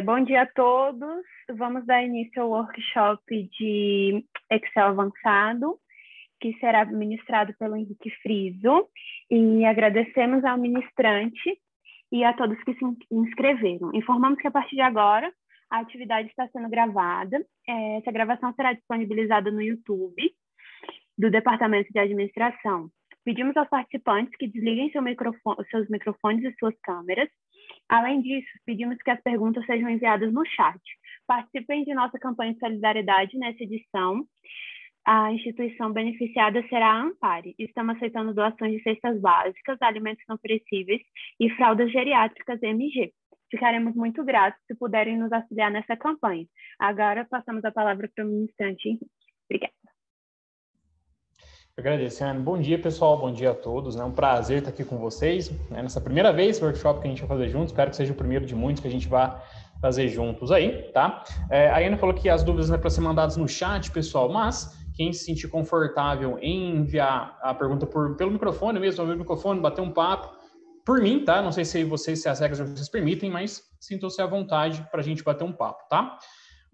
Bom dia a todos. Vamos dar início ao workshop de Excel avançado, que será ministrado pelo Henrique Friso. E agradecemos ao ministrante e a todos que se inscreveram. Informamos que a partir de agora a atividade está sendo gravada. Essa gravação será disponibilizada no YouTube do Departamento de Administração. Pedimos aos participantes que desliguem seus microfones e suas câmeras. Além disso, pedimos que as perguntas sejam enviadas no chat. Participem de nossa campanha de solidariedade nessa edição. A instituição beneficiada será a Ampare. Estamos aceitando doações de cestas básicas, alimentos não perecíveis e fraldas geriátricas MG. Ficaremos muito gratos se puderem nos auxiliar nessa campanha. Agora passamos a palavra para o ministrante Henrique. Obrigada. Agradecendo. Bom dia, pessoal. Bom dia a todos. É um prazer estar aqui com vocês. Nessa primeira vez, o workshop que a gente vai fazer juntos. Espero que seja o primeiro de muitos que a gente vai fazer juntos aí, tá? A Ana falou que as dúvidas não é para ser mandadas no chat, pessoal, mas quem se sentir confortável em enviar a pergunta pelo microfone mesmo, abrir o microfone, bater um papo, por mim, tá? Não sei se as regras de vocês permitem, mas sintam-se à vontade para a gente bater um papo, tá?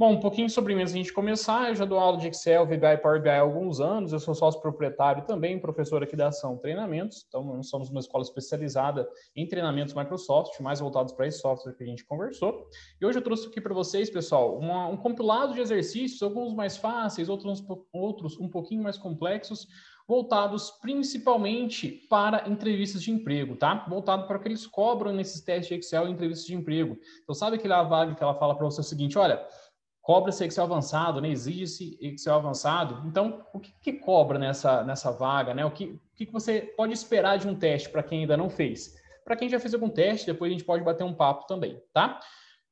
Bom, um pouquinho sobre mim antes de a gente começar. Eu já dou aula de Excel, VBA e Power BI há alguns anos. Eu sou sócio proprietário e também professor aqui da Ação Treinamentos. Então, nós somos uma escola especializada em treinamentos Microsoft, mais voltados para esse software que a gente conversou. E hoje eu trouxe aqui para vocês, pessoal, um compilado de exercícios, alguns mais fáceis, outros um pouquinho mais complexos, voltados principalmente para entrevistas de emprego, tá? Voltado para o que eles cobram nesses testes de Excel e entrevistas de emprego. Então, sabe aquela vaga que ela fala para você o seguinte, olha, cobra-se Excel avançado, né? Exige-se Excel avançado. Então, o que cobra nessa vaga, né? O que você pode esperar de um teste para quem ainda não fez? Para quem já fez algum teste, depois a gente pode bater um papo também, tá?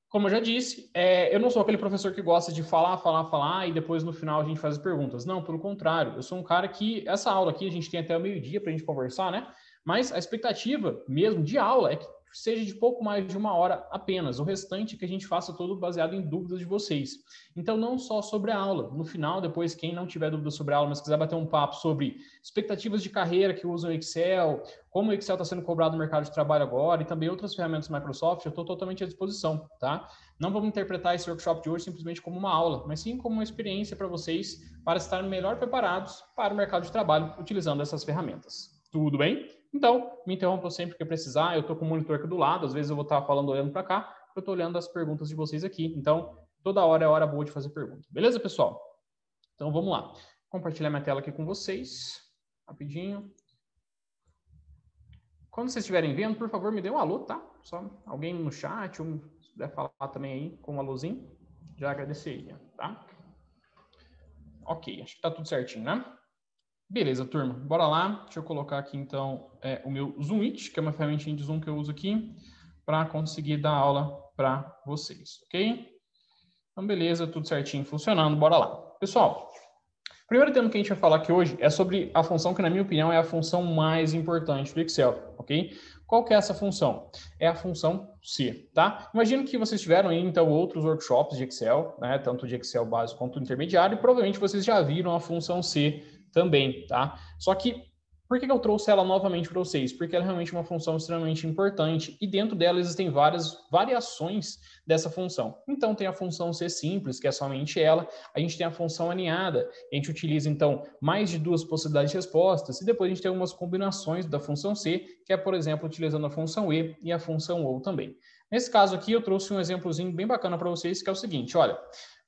Como eu já disse, eu não sou aquele professor que gosta de falar e depois no final a gente faz as perguntas. Não, pelo contrário. Eu sou um cara que, essa aula aqui, a gente tem até o meio-dia para a gente conversar, né? Mas a expectativa mesmo de aula é que seja de pouco mais de 1 hora apenas. O restante é que a gente faça todo baseado em dúvidas de vocês. Então, não só sobre a aula. No final, depois, quem não tiver dúvida sobre a aula, mas quiser bater um papo sobre expectativas de carreira que usam o Excel, como o Excel está sendo cobrado no mercado de trabalho agora e também outras ferramentas Microsoft, eu estou totalmente à disposição, tá? Não vamos interpretar esse workshop de hoje simplesmente como uma aula, mas sim como uma experiência para vocês, para estarem melhor preparados para o mercado de trabalho utilizando essas ferramentas. Tudo bem? Então, me interrompam sempre que precisar. Eu estou com o monitor aqui do lado, às vezes eu vou estar falando olhando para cá, eu estou olhando as perguntas de vocês aqui. Então, toda hora é hora boa de fazer pergunta. Beleza, pessoal? Então, vamos lá. Vou compartilhar minha tela aqui com vocês, rapidinho. Quando vocês estiverem vendo, por favor, me dê um alô, tá? Só alguém no chat, ou se puder falar também aí com um alôzinho, já agradeceria, tá? Ok, acho que tá tudo certinho, né? Beleza, turma. Bora lá. Deixa eu colocar aqui, então, o meu Zoomit, que é uma ferramentinha de Zoom que eu uso aqui, para conseguir dar aula para vocês, ok? Então, beleza, tudo certinho, funcionando. Bora lá. Pessoal, o primeiro tema que a gente vai falar aqui hoje é sobre a função que, na minha opinião, é a função mais importante do Excel, ok? Qual que é essa função? É a função C, tá? Imagino que vocês tiveram aí, então, outros workshops de Excel, né? Tanto de Excel básico quanto intermediário, e provavelmente vocês já viram a função C também, tá? Só que, por que eu trouxe ela novamente para vocês? Porque ela é realmente uma função extremamente importante e dentro dela existem várias variações dessa função. Então, tem a função C simples, que é somente ela. A gente tem a função aninhada. A gente utiliza, então, mais de 2 possibilidades de respostas. E depois a gente tem algumas combinações da função C, que é, por exemplo, utilizando a função E e a função OU também. Nesse caso aqui, eu trouxe um exemplozinho bem bacana para vocês, que é o seguinte, olha...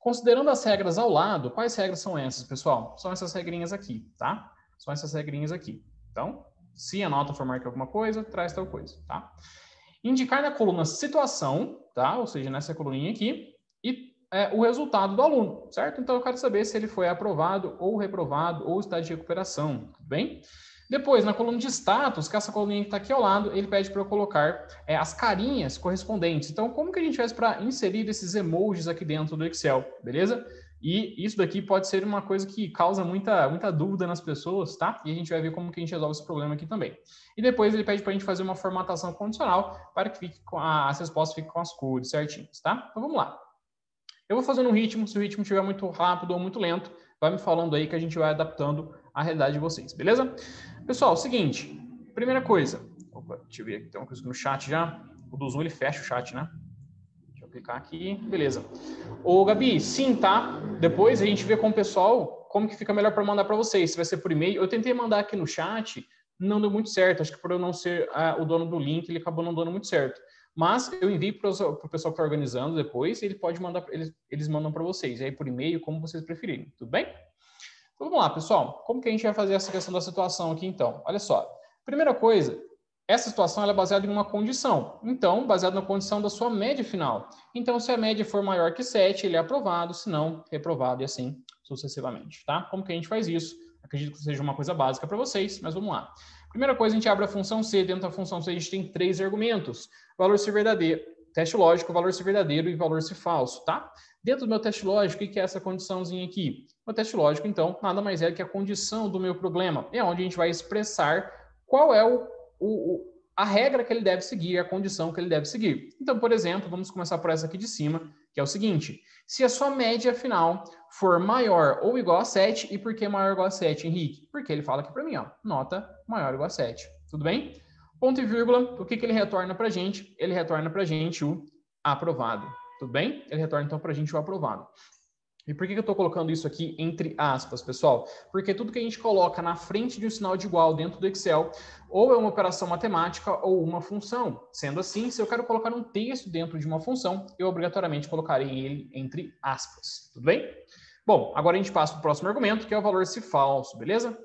Considerando as regras ao lado, quais regras são essas, pessoal? São essas regrinhas aqui, tá? São essas regrinhas aqui. Então, se a nota for marcar alguma coisa, traz tal coisa, tá? Indicar na coluna situação, tá? Ou seja, nessa coluninha aqui, e o resultado do aluno, certo? Então, eu quero saber se ele foi aprovado ou reprovado ou está de recuperação, tudo bem? Depois, na coluna de status, que essa coluninha que está aqui ao lado, ele pede para eu colocar as carinhas correspondentes. Então, como que a gente faz para inserir esses emojis aqui dentro do Excel, beleza? E isso daqui pode ser uma coisa que causa muita dúvida nas pessoas, tá? E a gente vai ver como que a gente resolve esse problema aqui também. E depois ele pede para a gente fazer uma formatação condicional para que as respostas fiquem com as cores certinhas, tá? Então, vamos lá. Eu vou fazendo um ritmo, se o ritmo estiver muito rápido ou muito lento, vai me falando aí que a gente vai adaptando a realidade de vocês, beleza? Pessoal, seguinte, primeira coisa, opa, deixa eu ver aqui, tem uma coisa no chat já, o do Zoom ele fecha o chat, né? Deixa eu clicar aqui, beleza. Ô, Gabi, sim, tá? Depois a gente vê com o pessoal como que fica melhor para mandar para vocês. Se vai ser por e-mail. Eu tentei mandar aqui no chat, não deu muito certo. Acho que por eu não ser o dono do link, ele acabou não dando muito certo. Mas eu envio para o pessoal que está organizando depois, e ele pode mandar, eles mandam para vocês. Aí por e-mail, como vocês preferirem. Tudo bem? Então, vamos lá, pessoal. Como que a gente vai fazer essa questão da situação aqui, então? Olha só. Primeira coisa, essa situação ela é baseada em uma condição. Então, baseada na condição da sua média final. Então, se a média for maior que 7, ele é aprovado. Se não, reprovado e assim sucessivamente, tá? Como que a gente faz isso? Acredito que seja uma coisa básica para vocês, mas vamos lá. Primeira coisa, a gente abre a função C. Dentro da função C, a gente tem 3 argumentos. Valor se verdadeiro, teste lógico, valor se verdadeiro e valor se falso, tá? Dentro do meu teste lógico, o que é essa condiçãozinha aqui? O teste lógico, então, nada mais é que a condição do meu problema. É onde a gente vai expressar qual é a regra que ele deve seguir, a condição que ele deve seguir. Então, por exemplo, vamos começar por essa aqui de cima, que é o seguinte. Se a sua média final for maior ou igual a 7, e por que maior ou igual a 7, Henrique? Porque ele fala aqui para mim, ó, nota maior ou igual a 7. Tudo bem? Ponto e vírgula, o que ele retorna para a gente? Ele retorna para a gente o aprovado. Tudo bem? Ele retorna, então, para a gente o aprovado. E por que eu estou colocando isso aqui entre aspas, pessoal? Porque tudo que a gente coloca na frente de um sinal de igual dentro do Excel, ou é uma operação matemática ou uma função. Sendo assim, se eu quero colocar um texto dentro de uma função, eu obrigatoriamente colocarei ele entre aspas. Tudo bem? Bom, agora a gente passa para o próximo argumento, que é o valor se falso, beleza?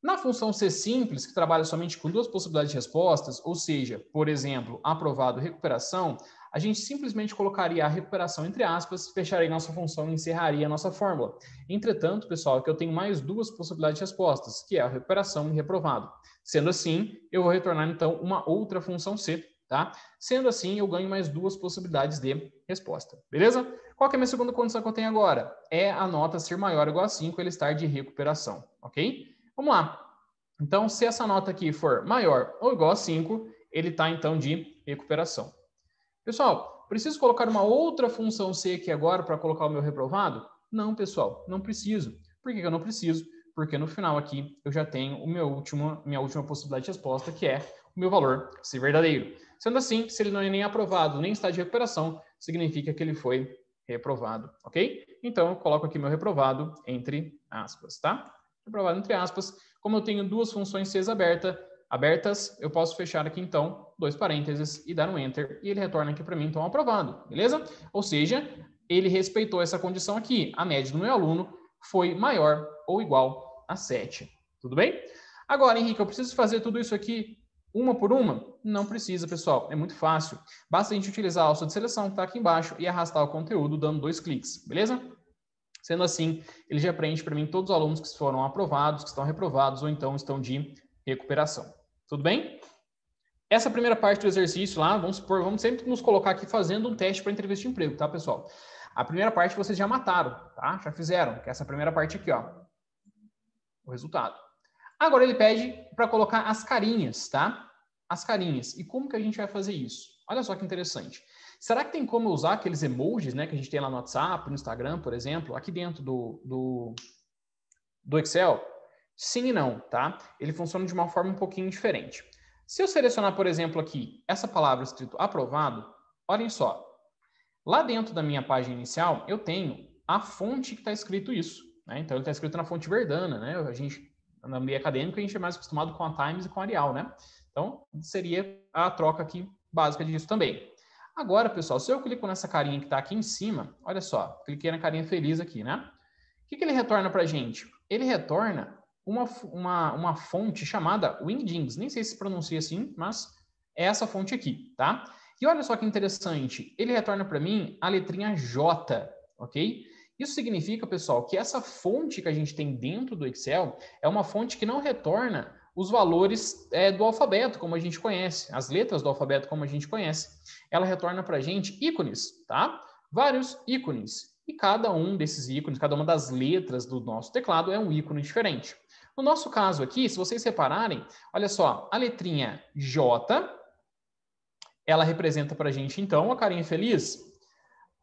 Na função C simples, que trabalha somente com 2 possibilidades de respostas, ou seja, por exemplo, aprovado e recuperação, a gente simplesmente colocaria a recuperação entre aspas, fecharia nossa função e encerraria a nossa fórmula. Entretanto, pessoal, é que eu tenho mais 2 possibilidades de respostas, que é a recuperação e reprovado. Sendo assim, eu vou retornar, então, uma outra função C, tá? Sendo assim, eu ganho mais 2 possibilidades de resposta, beleza? Qual que é a minha segunda condição que eu tenho agora? É a nota ser maior ou igual a 5, ele estar de recuperação, ok? Vamos lá. Então, se essa nota aqui for maior ou igual a 5, ele está, então, de recuperação. Pessoal, preciso colocar uma outra função C aqui agora para colocar o meu reprovado? Não, pessoal, não preciso. Por que eu não preciso? Porque no final aqui eu já tenho minha última possibilidade de resposta, que é o meu valor ser verdadeiro. Sendo assim, se ele não é nem aprovado, nem está de recuperação, significa que ele foi reprovado, ok? Então, eu coloco aqui meu reprovado entre aspas, tá? Reprovado entre aspas. Como eu tenho 2 funções C abertas, eu posso fechar aqui, então, 2 parênteses e dar um Enter, e ele retorna aqui para mim, então, aprovado, beleza? Ou seja, ele respeitou essa condição aqui. A média do meu aluno foi maior ou igual a 7. Tudo bem? Agora, Henrique, eu preciso fazer tudo isso aqui uma por uma? Não precisa, pessoal. É muito fácil. Basta a gente utilizar a alça de seleção que está aqui embaixo e arrastar o conteúdo dando 2 cliques, beleza? Sendo assim, ele já preenche para mim todos os alunos que foram aprovados, que estão reprovados ou então estão de recuperação. Tudo bem? Essa primeira parte do exercício lá, vamos sempre nos colocar aqui fazendo um teste para entrevista de emprego, tá, pessoal? A primeira parte vocês já mataram, tá? Já fizeram, que é essa primeira parte aqui, ó. O resultado. Agora ele pede para colocar as carinhas, tá? As carinhas. E como que a gente vai fazer isso? Olha só que interessante. Será que tem como usar aqueles emojis, né, que a gente tem lá no WhatsApp, no Instagram, por exemplo, aqui dentro do Excel? Sim e não, tá? Ele funciona de uma forma um pouquinho diferente. Se eu selecionar, por exemplo, aqui, essa palavra escrito aprovado, olhem só. Lá dentro da minha página inicial, eu tenho a fonte que está escrito isso, né? Então, ele está escrito na fonte Verdana, né? A gente, na meio acadêmico, a gente é mais acostumado com a Times e com a Arial, né? Então, seria a troca aqui básica disso também. Agora, pessoal, se eu clico nessa carinha que está aqui em cima, olha só, cliquei na carinha feliz aqui, né? O que ele retorna para a gente? Ele retorna uma fonte chamada Wingdings. Nem sei se pronuncia assim, mas é essa fonte aqui, tá? E olha só que interessante, ele retorna para mim a letrinha J, ok? Isso significa, pessoal, que essa fonte que a gente tem dentro do Excel é uma fonte que não retorna os valores do alfabeto, como a gente conhece, as letras do alfabeto, como a gente conhece. Ela retorna para a gente ícones, tá? Vários ícones. E cada um desses ícones, cada uma das letras do nosso teclado é um ícone diferente. No nosso caso aqui, se vocês separarem, olha só, a letrinha J, ela representa para a gente, então, a carinha feliz.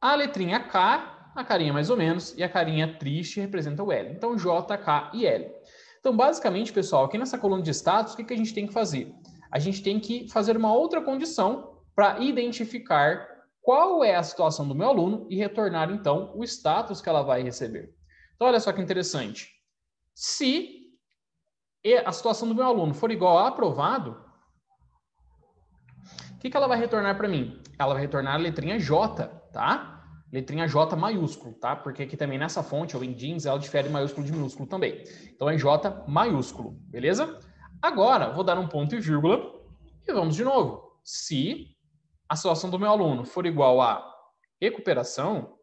A letrinha K, a carinha mais ou menos, e a carinha triste representa o L. Então, J, K e L. Então, basicamente, pessoal, aqui nessa coluna de status, o que a gente tem que fazer? A gente tem que fazer uma outra condição para identificar qual é a situação do meu aluno e retornar, então, o status que ela vai receber. Então, olha só que interessante. Se a situação do meu aluno for igual a aprovado, o que ela vai retornar para mim? Ela vai retornar a letrinha J, tá? Letrinha J maiúsculo, tá? Porque aqui também nessa fonte, ou em jeans, ela difere maiúsculo de minúsculo também. Então é J maiúsculo, beleza? Agora, vou dar um ponto e vírgula e vamos de novo. Se a situação do meu aluno for igual a recuperação,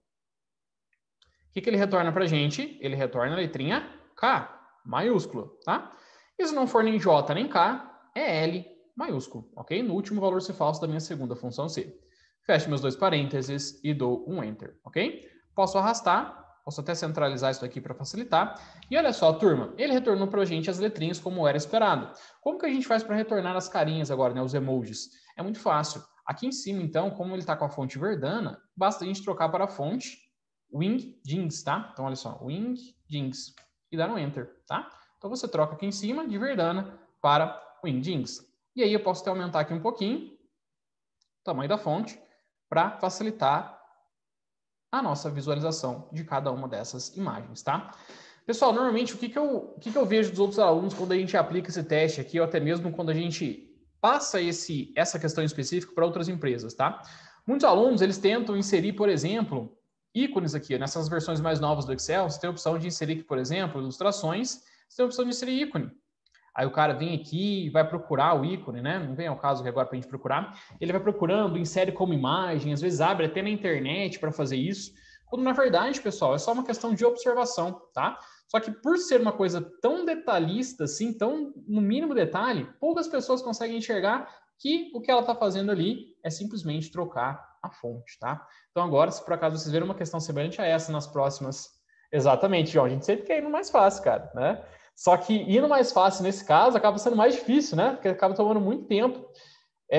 o que ele retorna para a gente? Ele retorna a letrinha K maiúsculo, tá? E se não for nem J nem K, é L maiúsculo, ok? No último valor se falso da minha segunda função C. Fecho meus dois parênteses e dou um Enter, ok? Posso arrastar, posso até centralizar isso aqui para facilitar. E olha só, turma, ele retornou para a gente as letrinhas como era esperado. Como que a gente faz para retornar as carinhas agora, né, os emojis? É muito fácil. Aqui em cima, então, como ele está com a fonte Verdana, basta a gente trocar para a fonte Wing Jeans, tá? Então, olha só, Wing Jeans e dar um Enter, tá? Então, você troca aqui em cima de Verdana para Wing Jeans. E aí eu posso até aumentar aqui um pouquinho o tamanho da fonte para facilitar a nossa visualização de cada uma dessas imagens, tá? Pessoal, normalmente o que eu vejo dos outros alunos quando a gente aplica esse teste aqui, ou até mesmo quando a gente passa essa questão específica para outras empresas, tá? Muitos alunos, eles tentam inserir, por exemplo, ícones aqui, nessas versões mais novas do Excel, você tem a opção de inserir aqui, por exemplo, ilustrações, você tem a opção de inserir ícone. Aí o cara vem aqui e vai procurar o ícone, né? Não vem ao caso que agora para a gente procurar. Ele vai procurando, insere como imagem, às vezes abre até na internet para fazer isso. Quando na verdade, pessoal, é só uma questão de observação, tá? Só que por ser uma coisa tão detalhista, assim, tão no mínimo detalhe, poucas pessoas conseguem enxergar que o que ela está fazendo ali é simplesmente trocar a fonte, tá? Então agora, se por acaso vocês verem uma questão semelhante a essa nas próximas... Exatamente, João, a gente sempre quer ir no mais fácil, cara, né? Só que ir no mais fácil nesse caso acaba sendo mais difícil, né? Porque acaba tomando muito tempo.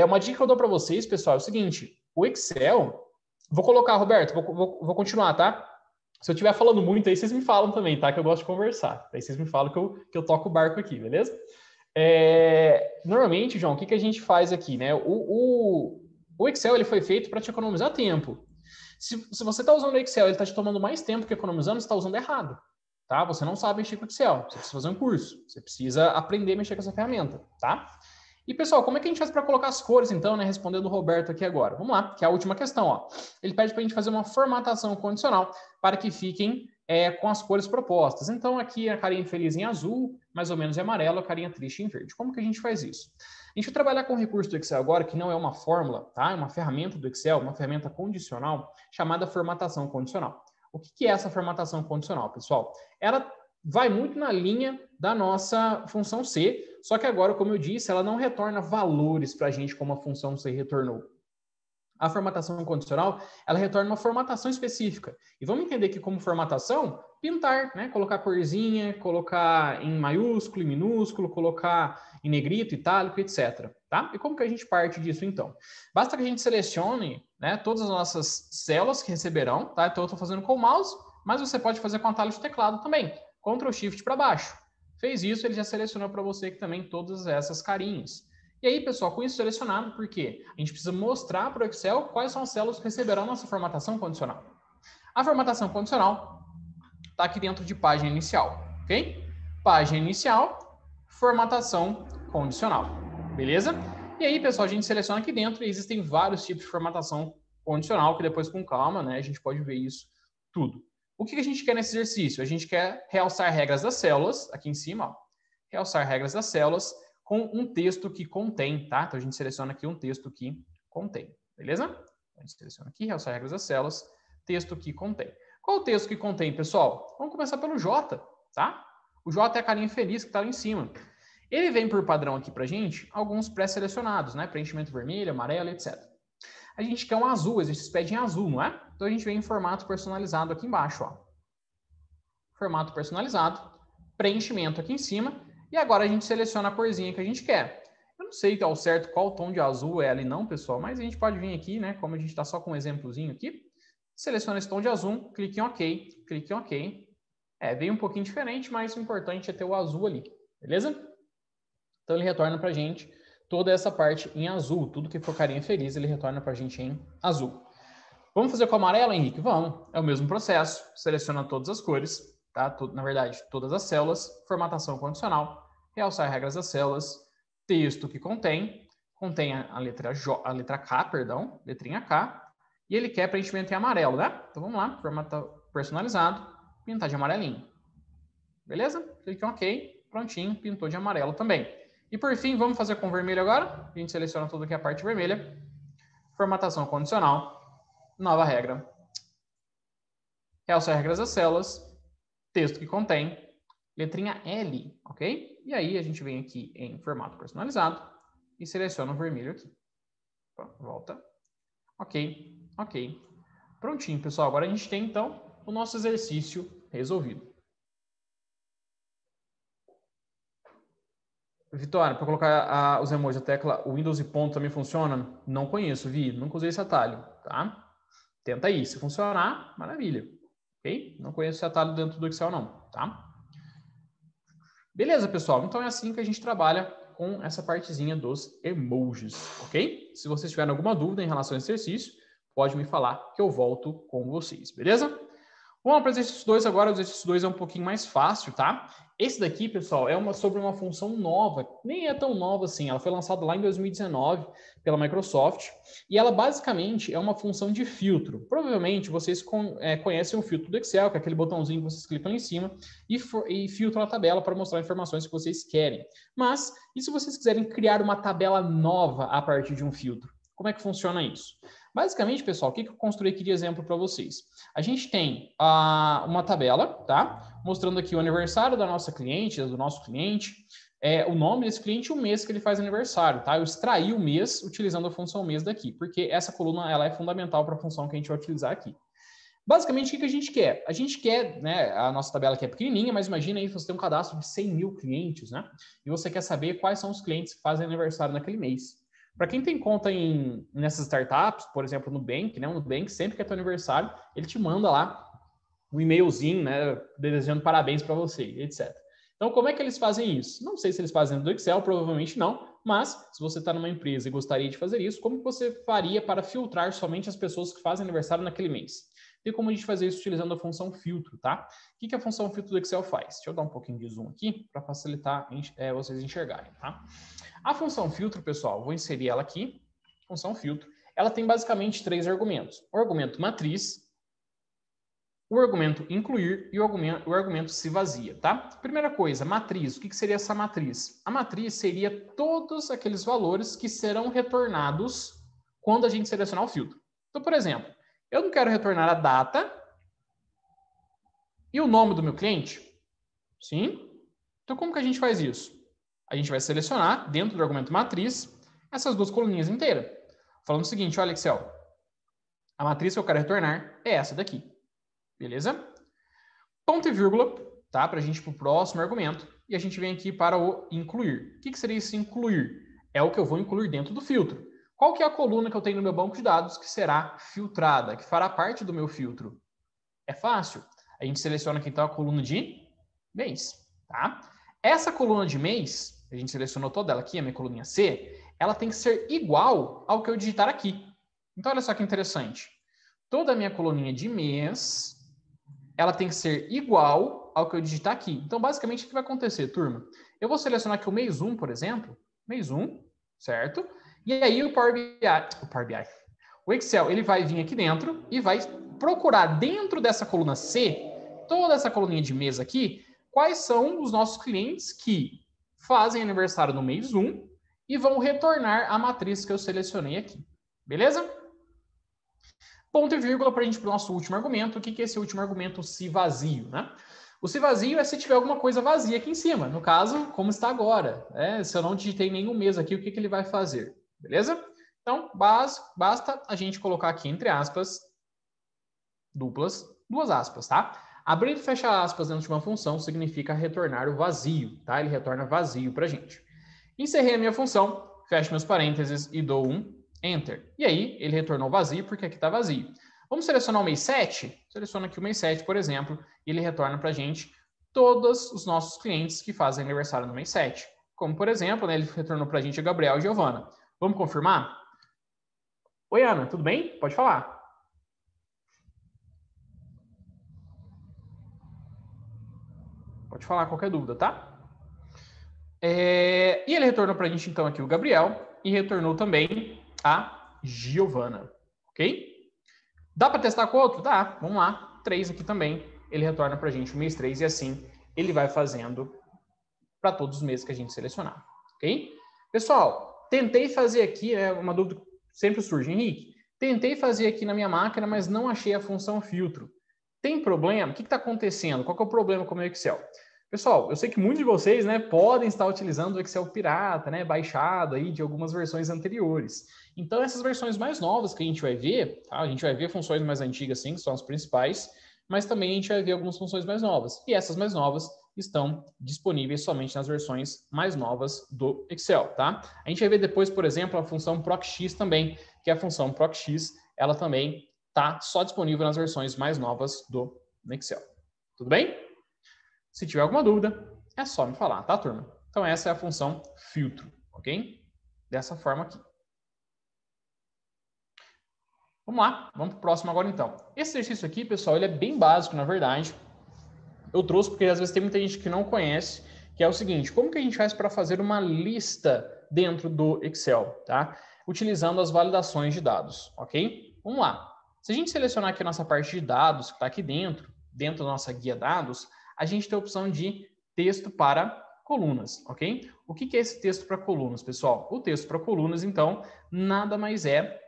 Uma dica que eu dou para vocês, pessoal, é o seguinte: o Excel. Vou colocar, Roberto, vou continuar, tá? Se eu estiver falando muito aí, vocês me falam também, tá? Que eu gosto de conversar. Aí vocês me falam que eu toco o barco aqui, beleza? Normalmente, João, o que a gente faz aqui, né? O Excel ele foi feito para te economizar tempo. Se você está usando o Excel e ele está te tomando mais tempo que economizando, você está usando errado. Tá? Você não sabe mexer com o Excel, você precisa fazer um curso, você precisa aprender a mexer com essa ferramenta, tá? E, pessoal, como é que a gente faz para colocar as cores, então, né? Respondendo o Roberto aqui agora. Vamos lá, que é a última questão, ó. Ele pede para a gente fazer uma formatação condicional para que fiquem com as cores propostas. Então, aqui a carinha feliz em azul, mais ou menos em amarelo, a carinha triste em verde. Como que a gente faz isso? A gente vai trabalhar com um recurso do Excel agora, que não é uma fórmula, tá? É uma ferramenta do Excel, uma ferramenta condicional, chamada formatação condicional. O que é essa formatação condicional, pessoal? Ela vai muito na linha da nossa função C, só que agora, como eu disse, ela não retorna valores para a gente como a função C retornou. A formatação condicional, ela retorna uma formatação específica. E vamos entender que como formatação, pintar, né? Colocar corzinha, colocar em maiúsculo, em minúsculo, colocar em negrito, itálico, etc. Tá? E como que a gente parte disso, então? Basta que a gente selecione, né, todas as nossas células que receberão, tá? Então eu estou fazendo com o mouse, mas você pode fazer com atalho de teclado também. Ctrl Shift para baixo. Fez isso, ele já selecionou para você que também todas essas carinhas. E aí, pessoal, com isso selecionado, por quê? A gente precisa mostrar para o Excel quais são as células que receberão nossa formatação condicional. A formatação condicional está aqui dentro de página inicial, ok? Página inicial, formatação condicional, beleza? E aí, pessoal, a gente seleciona aqui dentro e existem vários tipos de formatação condicional que depois, com calma, né, a gente pode ver isso tudo. O que a gente quer nesse exercício? A gente quer realçar regras das células, aqui em cima, ó, realçar regras das células, com um texto que contém, tá? Então, a gente seleciona aqui um texto que contém, beleza? A gente seleciona aqui, realçar regras das células, texto que contém. Qual o texto que contém, pessoal? Vamos começar pelo J, tá? O J é a carinha feliz que está lá em cima. Ele vem por padrão aqui pra gente, alguns pré-selecionados, né? Preenchimento vermelho, amarelo, etc. A gente quer um azul, existe pede em azul, não é? Então, a gente vem em formato personalizado aqui embaixo, ó. Formato personalizado, preenchimento aqui em cima. E agora a gente seleciona a corzinha que a gente quer. Eu não sei ao certo qual tom de azul é ali não, pessoal, mas a gente pode vir aqui, né? Como a gente está só com um exemplozinho aqui. Seleciona esse tom de azul, clique em OK, clique em OK. Veio um pouquinho diferente, mas o importante é ter o azul ali, beleza? Então ele retorna pra gente toda essa parte em azul. Tudo que for carinha feliz, ele retorna pra gente em azul. Vamos fazer com amarelo, Henrique? Vamos. É o mesmo processo. Seleciona todas as cores, tá? Na verdade, todas as células. Formatação condicional. Realçar regras das células. Texto que contém a letra K, perdão, letrinha K. E ele quer preenchimento em amarelo, né? Então vamos lá, formato personalizado, pintar de amarelinho. Beleza? Clique em OK. Prontinho, pintou de amarelo também. E por fim, vamos fazer com vermelho agora. A gente seleciona tudo aqui a parte vermelha. Formatação condicional. Nova regra. Realçar regras das células. Texto que contém. Letrinha L, ok? E aí a gente vem aqui em formato personalizado e seleciona o vermelho aqui. Volta. Ok, ok. Prontinho, pessoal. Agora a gente tem, então, o nosso exercício resolvido. Vitória, para colocar os emojis da tecla Windows e ponto também funciona? Não conheço, Vi. Nunca usei esse atalho, tá? Tenta aí. Se funcionar, maravilha. Ok? Não conheço esse atalho dentro do Excel, não, tá? Beleza, pessoal. Então é assim que a gente trabalha com essa partezinha dos emojis, ok? Se vocês tiverem alguma dúvida em relação ao exercício, pode me falar que eu volto com vocês, beleza? Vamos para o exercício 2 agora. O exercício 2 é um pouquinho mais fácil, tá? Esse daqui, pessoal, é sobre uma função nova. Nem é tão nova assim. Ela foi lançada lá em 2019 pela Microsoft. E ela, basicamente, é uma função de filtro. Provavelmente, vocês conhecem o filtro do Excel, que é aquele botãozinho que vocês clicam em cima e filtram a tabela para mostrar informações que vocês querem. Mas, e se vocês quiserem criar uma tabela nova a partir de um filtro? Como é que funciona isso? Basicamente, pessoal, o que eu construí aqui de exemplo para vocês? A gente tem uma tabela, tá? Mostrando aqui o aniversário da nossa cliente, do nosso cliente, o nome desse cliente e o mês que ele faz aniversário, tá? Eu extraí o mês utilizando a função mês daqui, porque essa coluna ela é fundamental para a função que a gente vai utilizar aqui. Basicamente, o que a gente quer? A gente quer, né, a nossa tabela aqui é pequenininha, mas imagina aí você tem um cadastro de 100 mil clientes, né? E você quer saber quais são os clientes que fazem aniversário naquele mês. Para quem tem conta nessas startups, por exemplo, no Nubank, né? O Nubank, sempre que é teu aniversário, ele te manda lá um e-mailzinho, né? Desejando parabéns para você, etc. Então, como é que eles fazem isso? Não sei se eles fazem do Excel, provavelmente não, mas se você está numa empresa e gostaria de fazer isso, como você faria para filtrar somente as pessoas que fazem aniversário naquele mês? Tem como a gente fazer isso utilizando a função filtro, tá? O que a função filtro do Excel faz? Deixa eu dar um pouquinho de zoom aqui para facilitar vocês enxergarem, tá? A função filtro, pessoal, vou inserir ela aqui. Função filtro. Ela tem basicamente 3 argumentos. O argumento matriz, o argumento incluir e o argumento se vazia, tá? Primeira coisa, matriz. O que seria essa matriz? A matriz seria todos aqueles valores que serão retornados quando a gente selecionar o filtro. Então, por exemplo, eu não quero retornar a data e o nome do meu cliente. Sim? Então, como que a gente faz isso? A gente vai selecionar, dentro do argumento matriz, essas 2 coluninhas inteiras. Falando o seguinte, olha, Excel, a matriz que eu quero retornar é essa daqui. Beleza? Ponto e vírgula, tá? Para a gente ir para o próximo argumento. E a gente vem aqui para o incluir. O que seria esse incluir? É o que eu vou incluir dentro do filtro. Qual que é a coluna que eu tenho no meu banco de dados que será filtrada, que fará parte do meu filtro? É fácil. A gente seleciona aqui, então, a coluna de mês, tá? Essa coluna de mês, a gente selecionou toda ela aqui, a minha coluninha C, ela tem que ser igual ao que eu digitar aqui. Então, olha só que interessante. Toda a minha coluninha de mês, ela tem que ser igual ao que eu digitar aqui. Então, basicamente, o que vai acontecer, turma? Eu vou selecionar aqui o mês 1, por exemplo. Mês 1, certo? E aí o Power BI, o Excel, ele vai vir aqui dentro e vai procurar dentro dessa coluna C, toda essa coluninha de mês aqui, quais são os nossos clientes que fazem aniversário no mês 1 e vão retornar a matriz que eu selecionei aqui. Beleza? Ponto e vírgula para a gente ir para o nosso último argumento. O que é esse último argumento, se vazio, né? O se vazio é se tiver alguma coisa vazia aqui em cima. No caso, como está agora. Se eu não digitei nenhum mês aqui, o que ele vai fazer? Beleza? Então, basta a gente colocar aqui, entre aspas, duplas, 2 aspas, tá? Abrir e fechar aspas dentro de uma função significa retornar o vazio, tá? Ele retorna vazio para a gente. Encerrei a minha função, fecho meus parênteses e dou um Enter. E aí, ele retornou vazio porque aqui está vazio. Vamos selecionar o mês 7? Seleciona aqui o mês 7, por exemplo, e ele retorna para a gente todos os nossos clientes que fazem aniversário no mês 7. Como, por exemplo, né, ele retornou para a gente a Gabriel e Giovana. Vamos confirmar? Oi, Ana, tudo bem? Pode falar. Pode falar qualquer dúvida, tá? E ele retornou para a gente, então, aqui o Gabriel e retornou também a Giovana, ok? Dá para testar com outro? Dá, vamos lá. 3 aqui também. Ele retorna para a gente o mês 3 e assim ele vai fazendo para todos os meses que a gente selecionar, ok? Pessoal, tentei fazer aqui, uma dúvida que sempre surge, Henrique, tentei fazer aqui na minha máquina, mas não achei a função filtro. Tem problema? O que está acontecendo? Qual que é o problema com o meu Excel? Pessoal, eu sei que muitos de vocês, né, podem estar utilizando o Excel pirata, né, baixado aí de algumas versões anteriores. Então, essas versões mais novas que a gente vai ver, tá? A gente vai ver funções mais antigas, sim, que são as principais, mas também a gente vai ver algumas funções mais novas. E essas mais novas estão disponíveis somente nas versões mais novas do Excel, tá? A gente vai ver depois, por exemplo, a função PROCx também, que é a função PROCx, ela também tá só disponível nas versões mais novas do Excel. Tudo bem? Se tiver alguma dúvida, é só me falar, tá, turma? Então, essa é a função filtro, ok? Dessa forma aqui. Vamos lá, vamos para o próximo agora, então. Esse exercício aqui, pessoal, ele é bem básico, na verdade. Eu trouxe porque, às vezes, tem muita gente que não conhece, que é o seguinte, como que a gente faz para fazer uma lista dentro do Excel, tá? Utilizando as validações de dados, ok? Vamos lá. Se a gente selecionar aqui a nossa parte de dados, que está aqui dentro da nossa guia dados, a gente tem a opção de texto para colunas, ok? O que é esse texto para colunas, pessoal? O texto para colunas, então, nada mais é...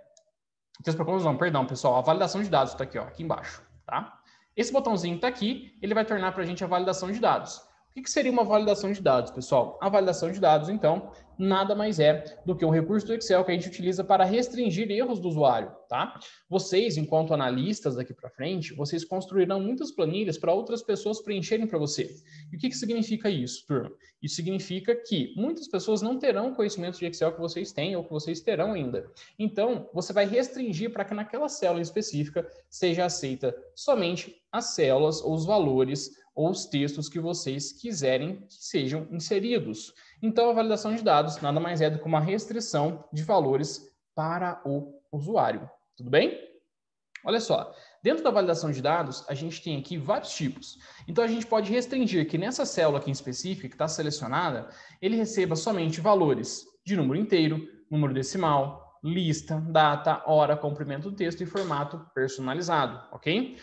Texto para colunas não, perdão, pessoal. A validação de dados está aqui, ó, aqui embaixo, tá? Esse botãozinho que está aqui, ele vai tornar para a gente a validação de dados. O que seria uma validação de dados, pessoal? A validação de dados, então, nada mais é do que um recurso do Excel que a gente utiliza para restringir erros do usuário, tá? Vocês, enquanto analistas daqui para frente, vocês construirão muitas planilhas para outras pessoas preencherem para você. E o que significa isso, turma? Isso significa que muitas pessoas não terão conhecimento de Excel que vocês têm ou que vocês terão ainda. Então, você vai restringir para que naquela célula específica seja aceita somente as células ou os valores ou os textos que vocês quiserem que sejam inseridos. Então, a validação de dados nada mais é do que uma restrição de valores para o usuário. Tudo bem? Olha só, dentro da validação de dados, a gente tem aqui vários tipos. Então, a gente pode restringir que nessa célula aqui em específico, que está selecionada, ele receba somente valores de número inteiro, número decimal, lista, data, hora, comprimento do texto e formato personalizado, ok?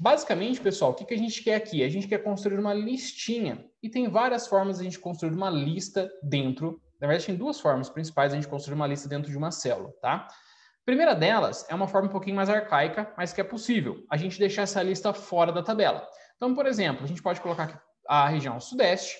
Basicamente, pessoal, o que a gente quer aqui? A gente quer construir uma listinha. E tem várias formas de a gente construir uma lista dentro... Na verdade, tem duas formas principais de a gente construir uma lista dentro de uma célula, tá? A primeira delas é uma forma um pouquinho mais arcaica, mas que é possível. A gente deixar essa lista fora da tabela. Então, por exemplo, a gente pode colocar aqui a região Sudeste,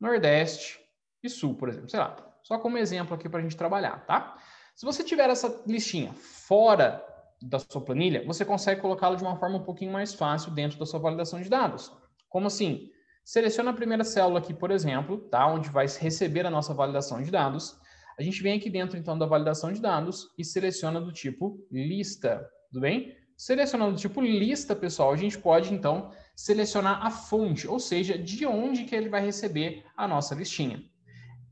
Nordeste e Sul, por exemplo. Sei lá, só como exemplo aqui para a gente trabalhar, tá? Se você tiver essa listinha fora da sua planilha, você consegue colocá-la de uma forma um pouquinho mais fácil dentro da sua validação de dados. Como assim? Seleciona a primeira célula aqui, por exemplo, tá? Onde vai receber a nossa validação de dados. A gente vem aqui dentro, então, da validação de dados e seleciona do tipo lista, tudo bem? Selecionando do tipo lista, pessoal, a gente pode, então, selecionar a fonte, ou seja, de onde que ele vai receber a nossa listinha.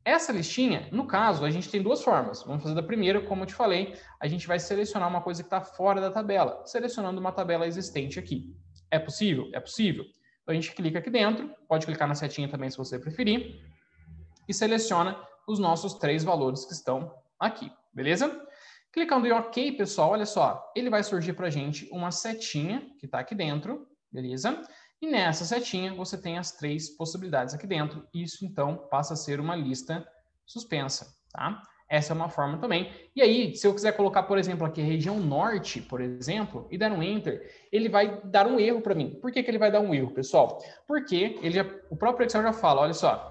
Essa listinha, no caso, a gente tem duas formas. Vamos fazer da primeira, como eu te falei, a gente vai selecionar uma coisa que está fora da tabela, selecionando uma tabela existente aqui. É possível? É possível. Então, a gente clica aqui dentro, pode clicar na setinha também se você preferir, e seleciona os nossos 3 valores que estão aqui, beleza? Clicando em OK, pessoal, olha só, ele vai surgir para a gente uma setinha que está aqui dentro, beleza? E nessa setinha você tem as 3 possibilidades aqui dentro. Isso, então, passa a ser uma lista suspensa, tá? Essa é uma forma também. E aí, se eu quiser colocar, por exemplo, aqui região norte, por exemplo, e dar um Enter, ele vai dar um erro para mim. Por que ele vai dar um erro, pessoal? Porque o próprio Excel já fala, olha só,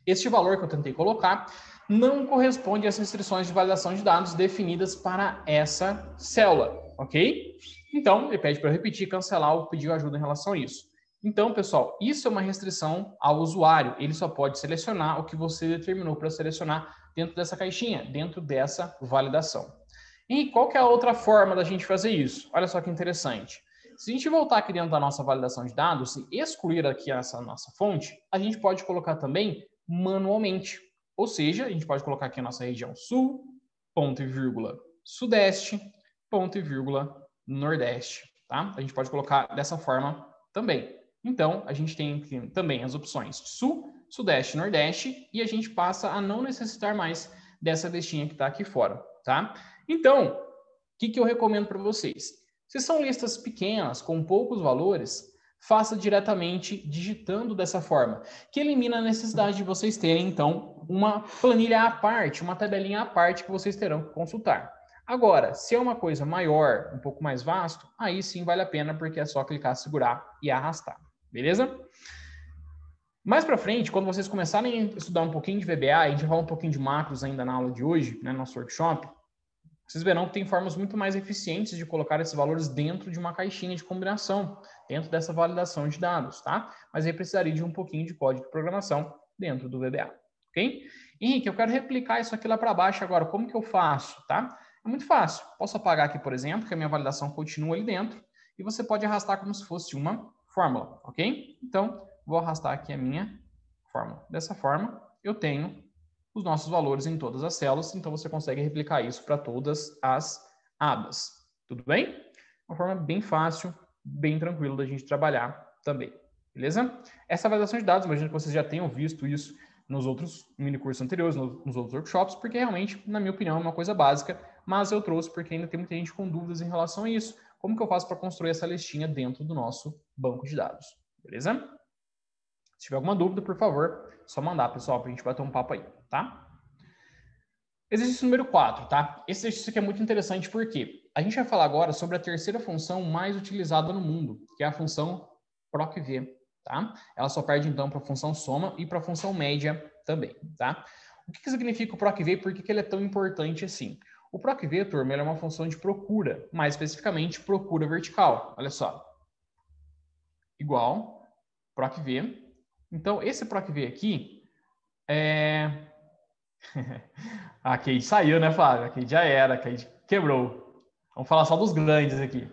este valor que eu tentei colocar não corresponde às restrições de validação de dados definidas para essa célula, ok? Então, ele pede para eu repetir, cancelar ou pedir ajuda em relação a isso. Então, pessoal, isso é uma restrição ao usuário. Ele só pode selecionar o que você determinou para selecionar dentro dessa caixinha, dentro dessa validação. E qual que é a outra forma da gente fazer isso? Olha só que interessante. Se a gente voltar aqui dentro da nossa validação de dados e excluir aqui essa nossa fonte, a gente pode colocar também manualmente. Ou seja, a gente pode colocar aqui a nossa região Sul, ponto e vírgula, Sudeste, ponto e vírgula, Nordeste, tá? A gente pode colocar dessa forma também. Então, a gente tem também as opções Sul, Sudeste, Nordeste, e a gente passa a não necessitar mais dessa listinha que está aqui fora, tá? Então, o que eu recomendo para vocês? Se são listas pequenas, com poucos valores, faça diretamente digitando dessa forma, que elimina a necessidade de vocês terem, então, uma planilha à parte, uma tabelinha à parte que vocês terão que consultar. Agora, se é uma coisa maior, um pouco mais vasto, aí sim vale a pena, porque é só clicar, segurar e arrastar, beleza? Mais para frente, quando vocês começarem a estudar um pouquinho de VBA, a gente vai falar um pouquinho de macros ainda na aula de hoje, né, no nosso workshop, vocês verão que tem formas muito mais eficientes de colocar esses valores dentro de uma caixinha de combinação, dentro dessa validação de dados, tá? Mas aí precisaria de um pouquinho de código de programação dentro do VBA, ok? Henrique, eu quero replicar isso aqui lá para baixo agora, como que eu faço, tá? É muito fácil. Posso apagar aqui, por exemplo, que a minha validação continua ali dentro, e você pode arrastar como se fosse uma fórmula, ok? Então, vou arrastar aqui a minha fórmula. Dessa forma, eu tenho os nossos valores em todas as células, então você consegue replicar isso para todas as abas. Tudo bem? Uma forma bem fácil, bem tranquila da gente trabalhar também. Beleza? Essa validação de dados, imagino que vocês já tenham visto isso nos outros minicursos anteriores, nos outros workshops, porque realmente, na minha opinião, é uma coisa básica, mas eu trouxe porque ainda tem muita gente com dúvidas em relação a isso. Como que eu faço para construir essa listinha dentro do nosso banco de dados? Beleza? Se tiver alguma dúvida, por favor, só mandar, pessoal, para a gente bater um papo aí, tá? Exercício número 4, tá? Esse exercício aqui é muito interessante porque a gente vai falar agora sobre a terceira função mais utilizada no mundo, que é a função procv, tá? Ela só perde, então, para a função soma e para a função média também, tá? O que significa o procv e por que ele é tão importante assim? O procv, turma, ele é uma função de procura, mais especificamente procura vertical. Olha só. Igual procv. Então, esse procv aqui é... A Kate saiu, né, Flávio? A Kate já era, a Kate quebrou. Vamos falar só dos grandes aqui.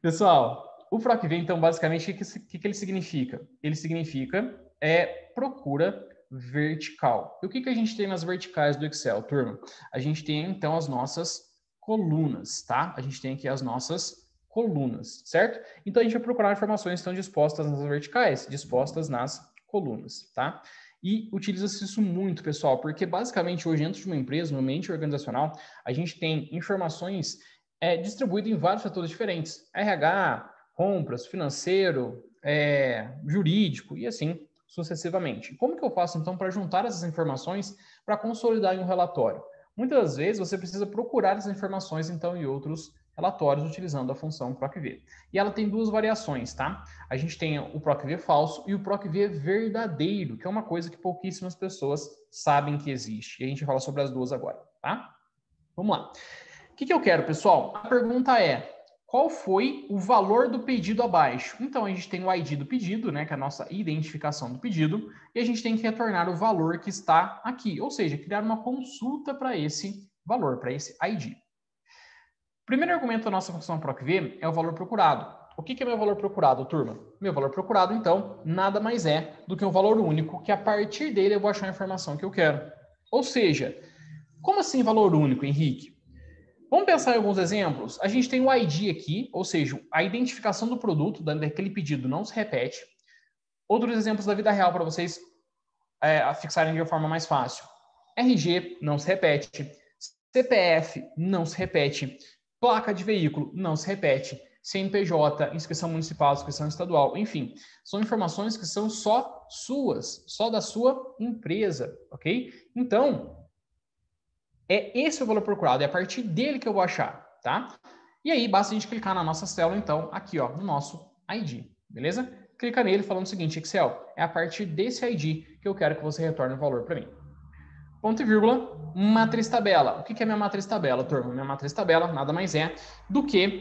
Pessoal, o procv, então, basicamente, o que ele significa? Ele significa procura vertical. E o que a gente tem nas verticais do Excel, turma? A gente tem, então, as nossas colunas, tá? A gente tem aqui as nossas colunas, certo? Então, a gente vai procurar informações que estão dispostas nas verticais, dispostas nas colunas, tá? E utiliza-se isso muito, pessoal, porque basicamente hoje dentro de uma empresa, no ambiente organizacional, a gente tem informações distribuídas em vários setores diferentes. RH, compras, financeiro, jurídico e assim sucessivamente. Como que eu faço então para juntar essas informações para consolidar em um relatório? Muitas das vezes você precisa procurar essas informações então em outros relatórios utilizando a função procv. E ela tem duas variações, tá? A gente tem o procv falso e o procv verdadeiro, que é uma coisa que pouquíssimas pessoas sabem que existe. E a gente fala sobre as duas agora, tá? Vamos lá. O que eu quero, pessoal? A pergunta é: qual foi o valor do pedido abaixo? Então, a gente tem o ID do pedido, né, que é a nossa identificação do pedido, e a gente tem que retornar o valor que está aqui, ou seja, criar uma consulta para esse valor, para esse ID. O primeiro argumento da nossa função procv é o valor procurado. O que é meu valor procurado, turma? Meu valor procurado, então, nada mais é do que um valor único, que a partir dele eu vou achar a informação que eu quero. Ou seja, como assim valor único, Henrique? Vamos pensar em alguns exemplos? A gente tem o ID aqui, ou seja, a identificação do produto, daquele pedido não se repete. Outros exemplos da vida real para vocês fixarem de uma forma mais fácil. RG não se repete. CPF não se repete. Placa de veículo não se repete. CNPJ, inscrição municipal, inscrição estadual, enfim. São informações que são só suas, só da sua empresa, ok? Então, esse o valor procurado, é a partir dele que eu vou achar, tá? E aí, basta a gente clicar na nossa célula, então, aqui, ó, no nosso ID, beleza? Clica nele falando o seguinte: Excel, é a partir desse ID que eu quero que você retorne o valor para mim. Ponto e vírgula, matriz tabela. O que é minha matriz tabela, turma? Minha matriz tabela nada mais é do que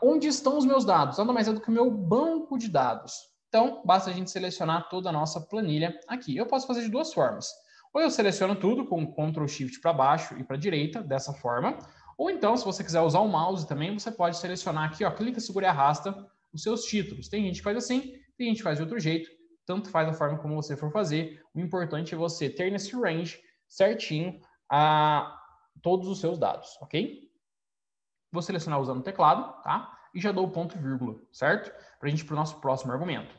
onde estão os meus dados, nada mais é do que o meu banco de dados. Então, basta a gente selecionar toda a nossa planilha aqui. Eu posso fazer de duas formas. Ou eu seleciono tudo com Ctrl Shift para baixo e para a direita, dessa forma. Ou então, se você quiser usar o mouse também, você pode selecionar aqui, ó, clica, segura e arrasta os seus títulos. Tem gente que faz assim, tem gente que faz de outro jeito. Tanto faz a forma como você for fazer. O importante é você ter nesse range certinho todos os seus dados, ok? Vou selecionar usando o teclado, tá? e já dou o ponto e vírgula, certo? Para a gente ir para o nosso próximo argumento.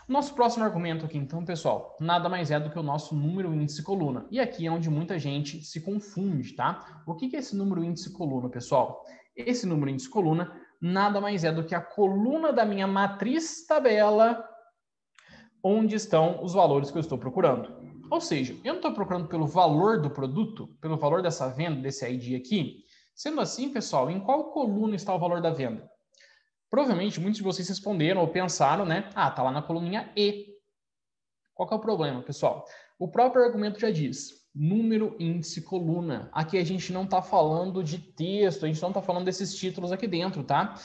O nosso próximo argumento aqui, então, pessoal, nada mais é do que o nosso número índice coluna. E aqui é onde muita gente se confunde, tá? O que é esse número índice coluna, pessoal? Esse número índice coluna nada mais é do que a coluna da minha matriz tabela onde estão os valores que eu estou procurando. Ou seja, eu não estou procurando pelo valor do produto, pelo valor dessa venda, desse ID aqui. Sendo assim, pessoal, em qual coluna está o valor da venda? Provavelmente muitos de vocês responderam ou pensaram, né? Ah, tá lá na coluninha E. Qual que é o problema, pessoal? O próprio argumento já diz, número, índice, coluna. Aqui a gente não está falando de texto, a gente não está falando desses títulos aqui dentro, tá?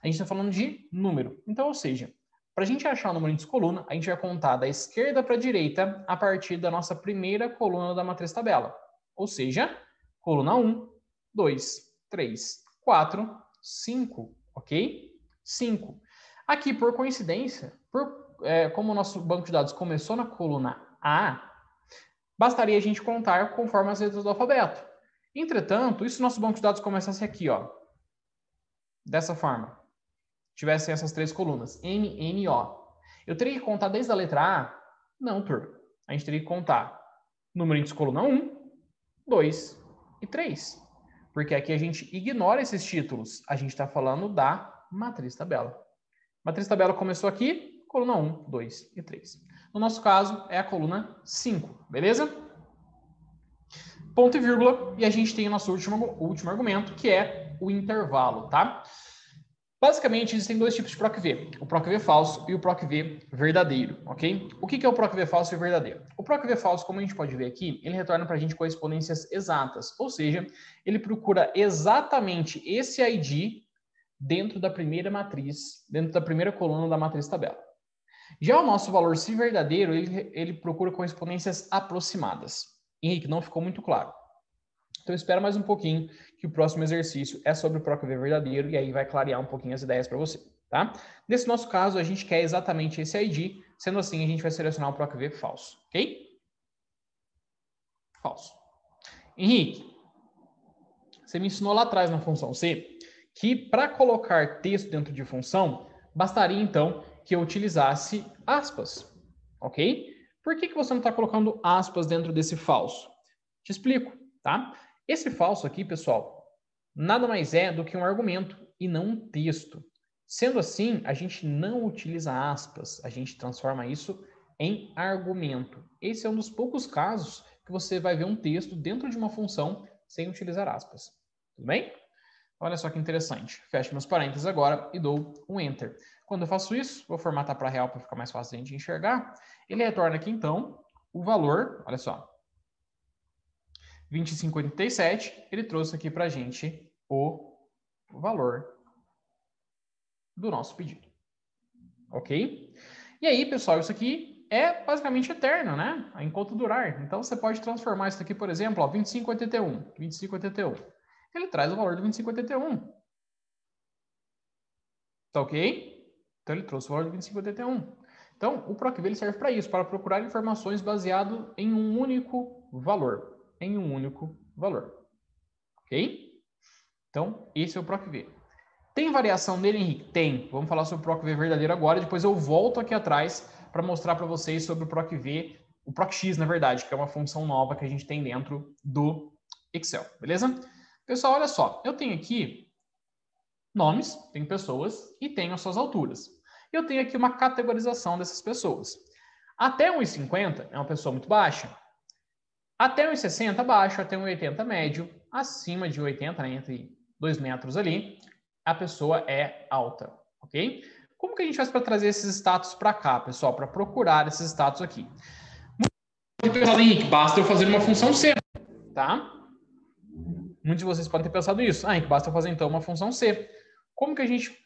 A gente está falando de número. Então, ou seja, para a gente achar o número índice coluna, a gente vai contar da esquerda para a direita a partir da nossa primeira coluna da matriz tabela. Ou seja, coluna 1, 2, 3, 4, 5, ok? 5. Aqui, por coincidência, como o nosso banco de dados começou na coluna A, bastaria a gente contar conforme as letras do alfabeto. Entretanto, e se o nosso banco de dados começasse aqui, ó, dessa forma, tivesse essas três colunas, M, N, O, eu teria que contar desde a letra A? Não, turma. A gente teria que contar número índice coluna 1, 2 e 3. Porque aqui a gente ignora esses títulos. A gente está falando da matriz tabela. Matriz tabela começou aqui, coluna 1, 2 e 3. No nosso caso, é a coluna 5, beleza? Ponto e vírgula, e a gente tem o nosso último argumento, que é o intervalo, tá? Basicamente, existem dois tipos de PROC-V, o PROC-V falso e o PROC-V verdadeiro, ok? O que é o PROC-V falso e o verdadeiro? O PROC-V falso, como a gente pode ver aqui, ele retorna para a gente correspondências exatas, ou seja, ele procura exatamente esse ID dentro da primeira matriz, dentro da primeira coluna da matriz tabela. Já o nosso valor se verdadeiro, ele procura correspondências aproximadas. Henrique, não ficou muito claro. Então, espera mais um pouquinho, que o próximo exercício é sobre o PROC-V verdadeiro, e aí vai clarear um pouquinho as ideias para você, tá? Nesse nosso caso, a gente quer exatamente esse ID, sendo assim, a gente vai selecionar o PROC-V falso, ok? Falso. Henrique, você me ensinou lá atrás na função C, que para colocar texto dentro de função, bastaria, então, que eu utilizasse aspas, ok? Por que você não está colocando aspas dentro desse falso? Te explico, tá? Esse falso aqui, pessoal, nada mais é do que um argumento e não um texto. Sendo assim, a gente não utiliza aspas, a gente transforma isso em argumento. Esse é um dos poucos casos que você vai ver um texto dentro de uma função sem utilizar aspas. Tudo bem? Olha só que interessante. Fecho meus parênteses agora e dou um Enter. Quando eu faço isso, vou formatar para real para ficar mais fácil de a gente enxergar. Ele retorna aqui, então, o valor, olha só, 25,87, ele trouxe aqui para a gente o valor do nosso pedido. Ok? E aí, pessoal, isso aqui é basicamente eterno, né? Enquanto durar. Então, você pode transformar isso aqui, por exemplo, ó, 25,81. 25,81. Ele traz o valor do 25,81. Tá ok? Então, ele trouxe o valor do 25,81. Então, o PROC-V ele serve para isso, para procurar informações baseado em um único valor. Em um único valor. Ok? Então, esse é o PROC-V. Tem variação nele, Henrique? Tem. Vamos falar sobre o PROC-V verdadeiro agora. Depois eu volto aqui atrás para mostrar para vocês sobre o PROC-V, o PROC-X, na verdade, que é uma função nova que a gente tem dentro do Excel. Beleza? Pessoal, olha só. Eu tenho aqui nomes, tenho pessoas e tenho as suas alturas. Eu tenho aqui uma categorização dessas pessoas. Até 1,50 é uma pessoa muito baixa. Até 1,60 baixo, até 1,80 médio, acima de 80, né, entre 2 metros ali, a pessoa é alta, ok? Como que a gente faz para trazer esses status para cá, pessoal? Para procurar esses status aqui. Muito pensado, Henrique, basta eu fazer uma função C, tá? Muitos de vocês podem ter pensado isso. Ah, Henrique, basta eu fazer então uma função C. Como que a gente...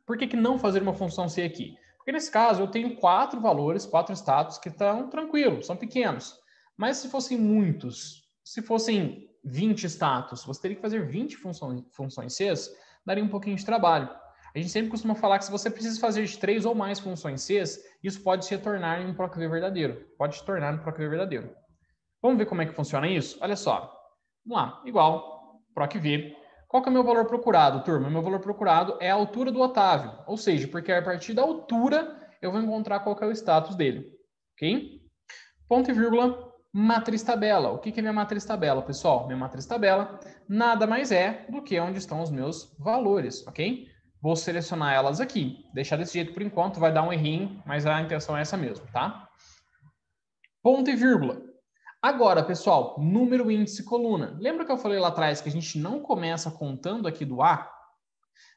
Por que não fazer uma função C aqui? Porque nesse caso eu tenho 4 valores, 4 status que estão tranquilos, são pequenos. Mas se fossem muitos, se fossem 20 status, você teria que fazer 20 funções Cs, daria um pouquinho de trabalho. A gente sempre costuma falar que se você precisa fazer de 3 ou mais funções Cs, isso pode se tornar em um PROC-V verdadeiro. Pode se tornar um PROC-V verdadeiro. Vamos ver como é que funciona isso? Olha só. Vamos lá. Igual PROC-V. Qual que é o meu valor procurado, turma? O meu valor procurado é a altura do Otávio, ou seja, porque a partir da altura eu vou encontrar qual que é o status dele, ok? Ponto e vírgula, matriz tabela. O que é minha matriz tabela, pessoal? Minha matriz tabela nada mais é do que onde estão os meus valores, ok? Vou selecionar elas aqui, deixar desse jeito por enquanto, vai dar um errinho, mas a intenção é essa mesmo, tá? Ponto e vírgula. Agora, pessoal, número, índice, coluna. Lembra que eu falei lá atrás que a gente não começa contando aqui do A?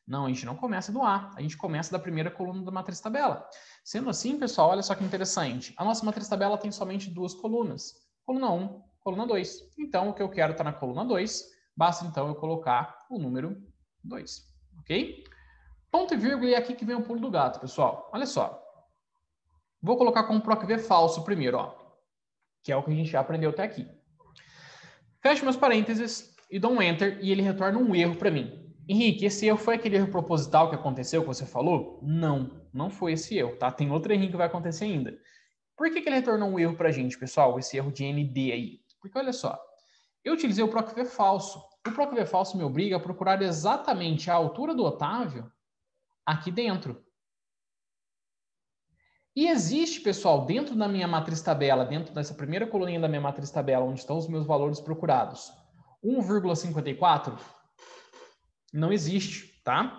Não, a gente não começa do A, a gente começa da primeira coluna da matriz tabela. Sendo assim, pessoal, olha só que interessante. A nossa matriz tabela tem somente duas colunas. Coluna 1, coluna 2. Então, o que eu quero está na coluna 2, basta então eu colocar o número 2, ok? Ponto e vírgula, e aqui que vem o pulo do gato, pessoal. Olha só. Vou colocar como PROC-V falso primeiro, ó, que é o que a gente já aprendeu até aqui. Fecho meus parênteses e dou um Enter e ele retorna um erro para mim. Henrique, esse erro foi aquele erro proposital que aconteceu, que você falou? Não, não foi esse erro, tá? Tem outro errinho que vai acontecer ainda. Por que ele retornou um erro para a gente, pessoal? Esse erro de ND aí. Porque olha só, eu utilizei o PROC-V falso. O PROC-V falso me obriga a procurar exatamente a altura do Otávio aqui dentro. E existe, pessoal, dentro da minha matriz tabela, dentro dessa primeira coluninha da minha matriz tabela, onde estão os meus valores procurados, 1,54? Não existe, tá?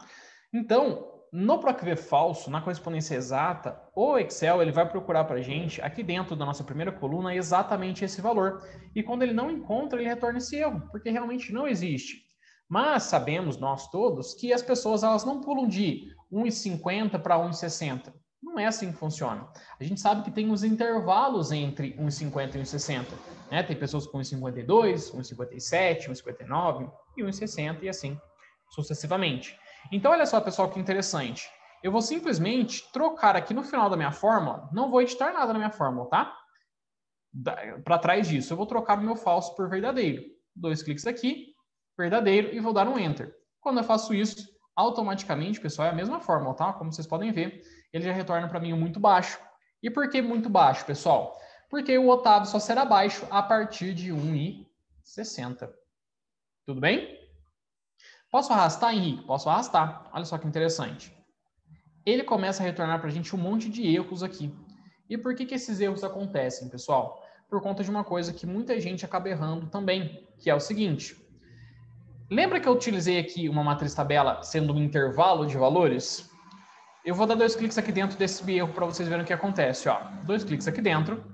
Então, no PROC-V falso, na correspondência exata, o Excel ele vai procurar para a gente, aqui dentro da nossa primeira coluna, exatamente esse valor. E quando ele não encontra, ele retorna esse erro, porque realmente não existe. Mas sabemos, nós todos, que as pessoas elas não pulam de 1,50 para 1,60. Não é assim que funciona. A gente sabe que tem os intervalos entre 1,50 e 1,60. Né? Tem pessoas com 1,52, 1,57, 1,59 e 1,60 e assim sucessivamente. Então, olha só, pessoal, que interessante. Eu vou simplesmente trocar aqui no final da minha fórmula, não vou editar nada na minha fórmula, tá? Para trás disso, eu vou trocar o meu falso por verdadeiro. 2 cliques aqui, verdadeiro, e vou dar um Enter. Quando eu faço isso, automaticamente, pessoal, é a mesma fórmula, tá? Como vocês podem ver, ele já retorna para mim um muito baixo. E por que muito baixo, pessoal? Porque o Otávio só será baixo a partir de 1,60. Tudo bem? Posso arrastar, Henrique? Posso arrastar. Olha só que interessante. Ele começa a retornar para a gente um monte de erros aqui. E por que esses erros acontecem, pessoal? Por conta de uma coisa que muita gente acaba errando também, que é o seguinte. Lembra que eu utilizei aqui uma matriz tabela sendo um intervalo de valores? Eu vou dar 2 cliques aqui dentro desse erro para vocês verem o que acontece. 2 cliques aqui dentro.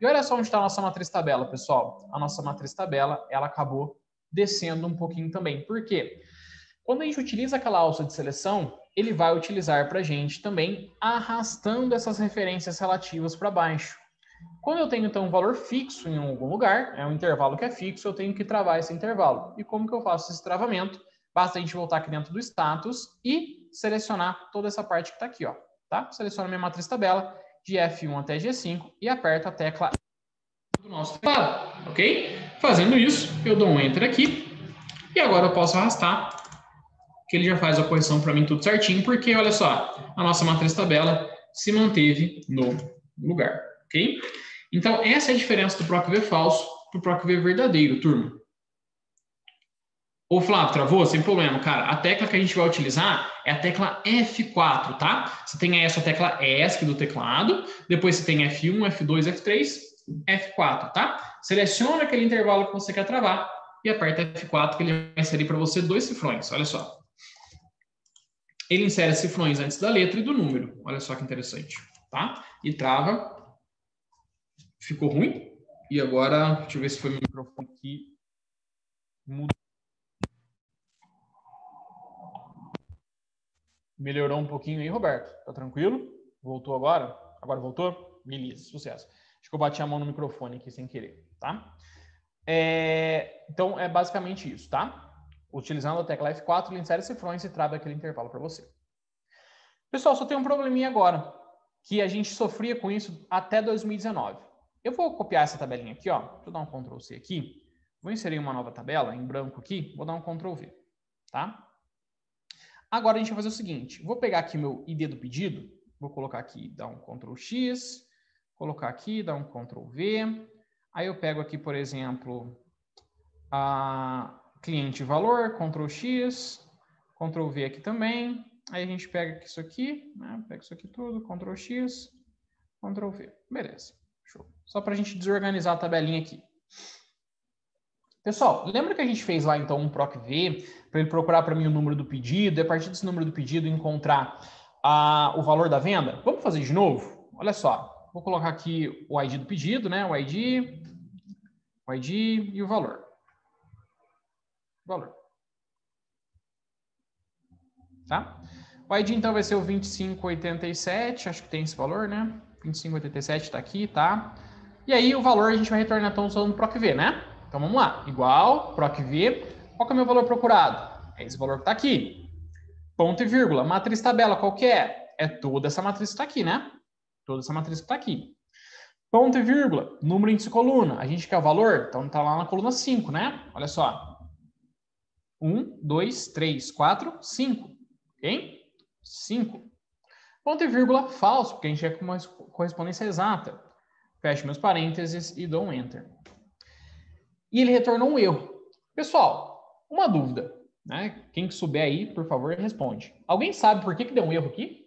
E olha só onde está a nossa matriz tabela, pessoal. A nossa matriz tabela, ela acabou descendo um pouquinho também. Por quê? Quando a gente utiliza aquela alça de seleção, ele vai utilizar para a gente também arrastando essas referências relativas para baixo. Quando eu tenho, então, um valor fixo em algum lugar, é um intervalo que é fixo, eu tenho que travar esse intervalo. E como que eu faço esse travamento? Basta a gente voltar aqui dentro do status e selecionar toda essa parte que está aqui, ó, tá? Seleciono minha matriz tabela de F1 até G5 e aperto a tecla do nosso teclado, ok? Fazendo isso, eu dou um Enter aqui e agora eu posso arrastar, que ele já faz a correção para mim tudo certinho, porque, olha só, a nossa matriz tabela se manteve no lugar, ok? Então, essa é a diferença do PROC-V falso para o PROC-V verdadeiro, turma. Ô, Flávio, travou? Sem problema, cara. A tecla que a gente vai utilizar é a tecla F4, tá? Você tem aí essa tecla ESC do teclado, depois você tem F1, F2, F3, F4, tá? Seleciona aquele intervalo que você quer travar e aperta F4, que ele vai inserir para você 2 cifrões, olha só. Ele insere cifrões antes da letra e do número. Olha só que interessante, tá? E trava. Ficou ruim? E agora, deixa eu ver se foi meu microfone aqui. Mudou. Melhorou um pouquinho aí, Roberto? Tá tranquilo? Voltou agora? Agora voltou? Beleza, sucesso. Acho que eu bati a mão no microfone aqui sem querer, tá? Então, é basicamente isso, tá? Utilizando a tecla F4, ele insere cifrões e trava aquele intervalo para você. Pessoal, só tem um probleminha agora, que a gente sofria com isso até 2019. Eu vou copiar essa tabelinha aqui, ó. Deixa eu dar um Ctrl C aqui. Vou inserir uma nova tabela em branco aqui. Vou dar um Ctrl V, tá? Agora a gente vai fazer o seguinte. Vou pegar aqui meu ID do pedido. Vou colocar aqui, dar um Ctrl X. Colocar aqui, dar um Ctrl V. Aí eu pego aqui, por exemplo, cliente valor, Ctrl X, Ctrl V aqui também. Aí a gente pega isso aqui, né? Pega isso aqui tudo, Ctrl X, Ctrl V. Beleza, show. Só para a gente desorganizar a tabelinha aqui. Pessoal, lembra que a gente fez lá então um PROC-V para ele procurar para mim o número do pedido e a partir desse número do pedido encontrar o valor da venda? Vamos fazer de novo? Olha só, vou colocar aqui o ID do pedido, né? O ID e o valor. Tá? O ID então vai ser o 2587, acho que tem esse valor, né? 2587 está aqui, tá? E aí o valor a gente vai retornar então usando o PROC-V, né? Então vamos lá, igual, PROC-V, qual que é o meu valor procurado? É esse valor que está aqui. Ponto e vírgula, matriz tabela, qual que é? É toda essa matriz que está aqui, né? Toda essa matriz que está aqui. Ponto e vírgula, número índice coluna, a gente quer o valor? Então está lá na coluna 5, né? Olha só. 1, 2, 3, 4, 5. Ok? 5. Ponto e vírgula, falso, porque a gente quer com uma correspondência exata. Fecho meus parênteses e dou um Enter. E ele retornou um erro. Pessoal, uma dúvida, né? Quem que souber aí, por favor, responde. Alguém sabe por que deu um erro aqui?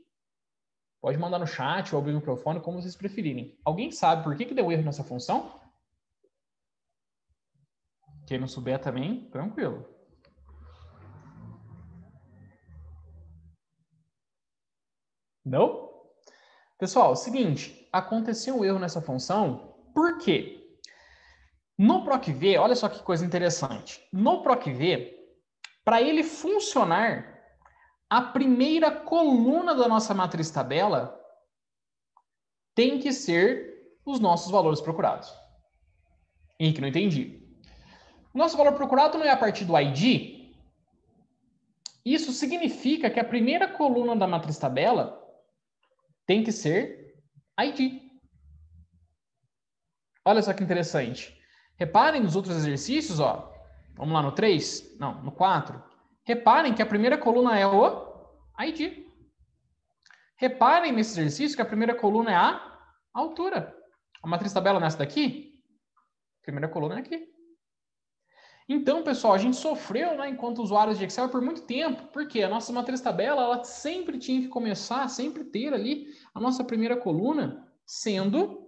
Pode mandar no chat ou abrir o microfone, como vocês preferirem. Alguém sabe por que deu erro nessa função? Quem não souber também, tranquilo. Não? Pessoal, é o seguinte, aconteceu um erro nessa função, por quê? No PROC-V, olha só que coisa interessante. No PROC-V, para ele funcionar, a primeira coluna da nossa matriz tabela tem que ser os nossos valores procurados. Henrique, não entendi. O nosso valor procurado não é a partir do ID? Isso significa que a primeira coluna da matriz tabela tem que ser ID. Olha só que interessante. Reparem nos outros exercícios, ó. Vamos lá no 3? Não, no 4. Reparem que a primeira coluna é o ID. Reparem nesse exercício que a primeira coluna é a altura. A matriz tabela nessa daqui, a primeira coluna é aqui. Então, pessoal, a gente sofreu, né, enquanto usuários de Excel por muito tempo, porque a nossa matriz tabela ela sempre tinha que começar, sempre ter ali a nossa primeira coluna sendo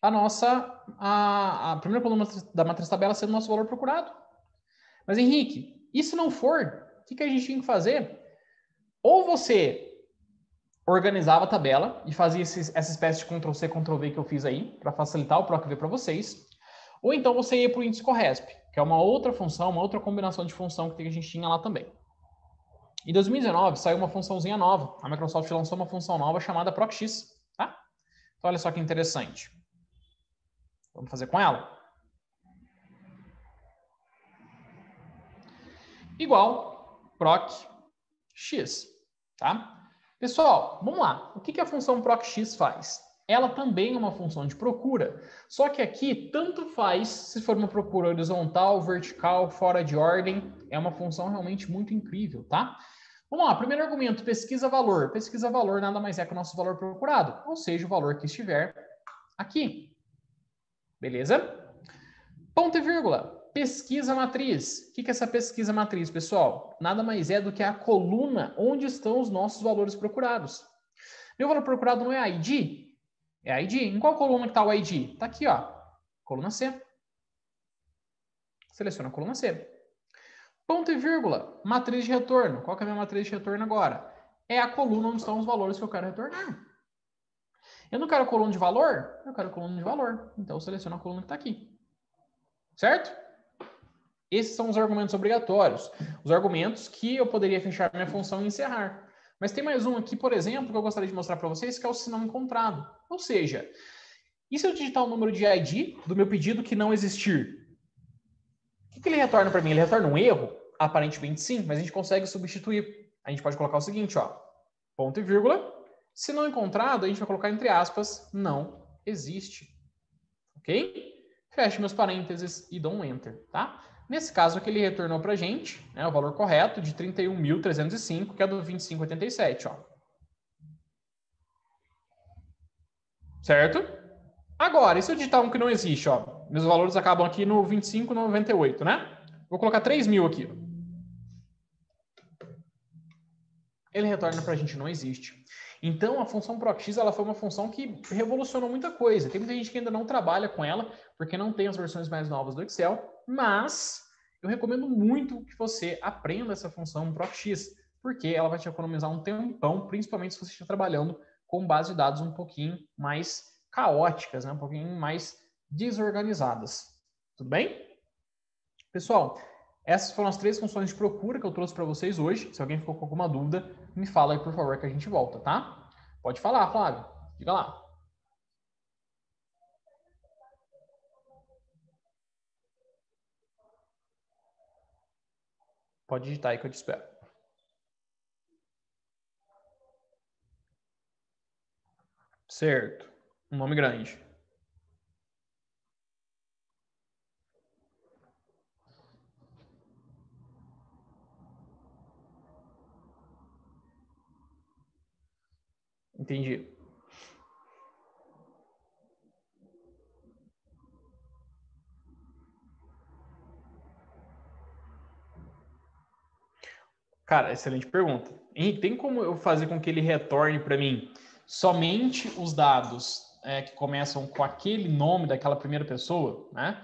a primeira coluna da matriz tabela sendo o nosso valor procurado. Mas, Henrique, e se não for, o que a gente tinha que fazer? Ou você organizava a tabela e fazia essa espécie de Ctrl+C, Ctrl+V que eu fiz aí, para facilitar o PROC-V para vocês, ou então você ia para o índice corresp, que é uma outra função, uma outra combinação de função que a gente tinha lá também. Em 2019, saiu uma funçãozinha nova. A Microsoft lançou uma função nova chamada PROC-X, tá? Então, olha só que interessante. Vamos fazer com ela? Igual PROC-X, tá? Pessoal, vamos lá. O que a função PROC-X faz? Ela também é uma função de procura, só que aqui tanto faz se for uma procura horizontal, vertical, fora de ordem. É uma função realmente muito incrível, tá? Vamos lá, primeiro argumento, pesquisa valor. Pesquisa valor nada mais é que o nosso valor procurado, ou seja, o valor que estiver aqui. Beleza? Ponto e vírgula. Pesquisa matriz. O que é essa pesquisa matriz, pessoal? Nada mais é do que a coluna onde estão os nossos valores procurados. Meu valor procurado não é ID? É ID. Em qual coluna que está o ID? Está aqui, ó. Coluna C. Seleciona a coluna C. Ponto e vírgula. Matriz de retorno. Qual que é a minha matriz de retorno agora? É a coluna onde estão os valores que eu quero retornar. Eu não quero coluna de valor? Eu quero coluna de valor. Então, eu seleciono a coluna que está aqui. Certo? Esses são os argumentos obrigatórios. Os argumentos que eu poderia fechar minha função e encerrar. Mas tem mais um aqui, por exemplo, que eu gostaria de mostrar para vocês, que é o se não encontrado. Ou seja, e se eu digitar o número de ID do meu pedido que não existir? O que ele retorna para mim? Ele retorna um erro? Aparentemente sim, mas a gente consegue substituir. A gente pode colocar o seguinte, ó, ponto e vírgula. Se não encontrado, a gente vai colocar entre aspas, não existe. Ok? Fecho meus parênteses e dou um Enter, tá? Nesse caso aqui ele retornou para a gente, né, o valor correto de 31.305, que é do 2587, ó. Certo? Agora, e se eu digitar um que não existe, ó? Meus valores acabam aqui no 25,98, né? Vou colocar 3.000 aqui. Ele retorna para a gente, não existe. Então, a função proc(x) ela foi uma função que revolucionou muita coisa. Tem muita gente que ainda não trabalha com ela, porque não tem as versões mais novas do Excel, mas eu recomendo muito que você aprenda essa função proc(x), porque ela vai te economizar um tempão, principalmente se você estiver trabalhando com bases de dados um pouquinho mais caóticas, né? Um pouquinho mais desorganizadas. Tudo bem? Pessoal, essas foram as 3 funções de procura que eu trouxe para vocês hoje. Se alguém ficou com alguma dúvida, me fala aí, por favor, que a gente volta, tá? Pode falar, Flávio. Diga lá. Pode digitar aí que eu te espero. Certo. Um nome grande. Entendi. Cara, excelente pergunta. Henrique, tem como eu fazer com que ele retorne para mim somente os dados que começam com aquele nome daquela primeira pessoa, né?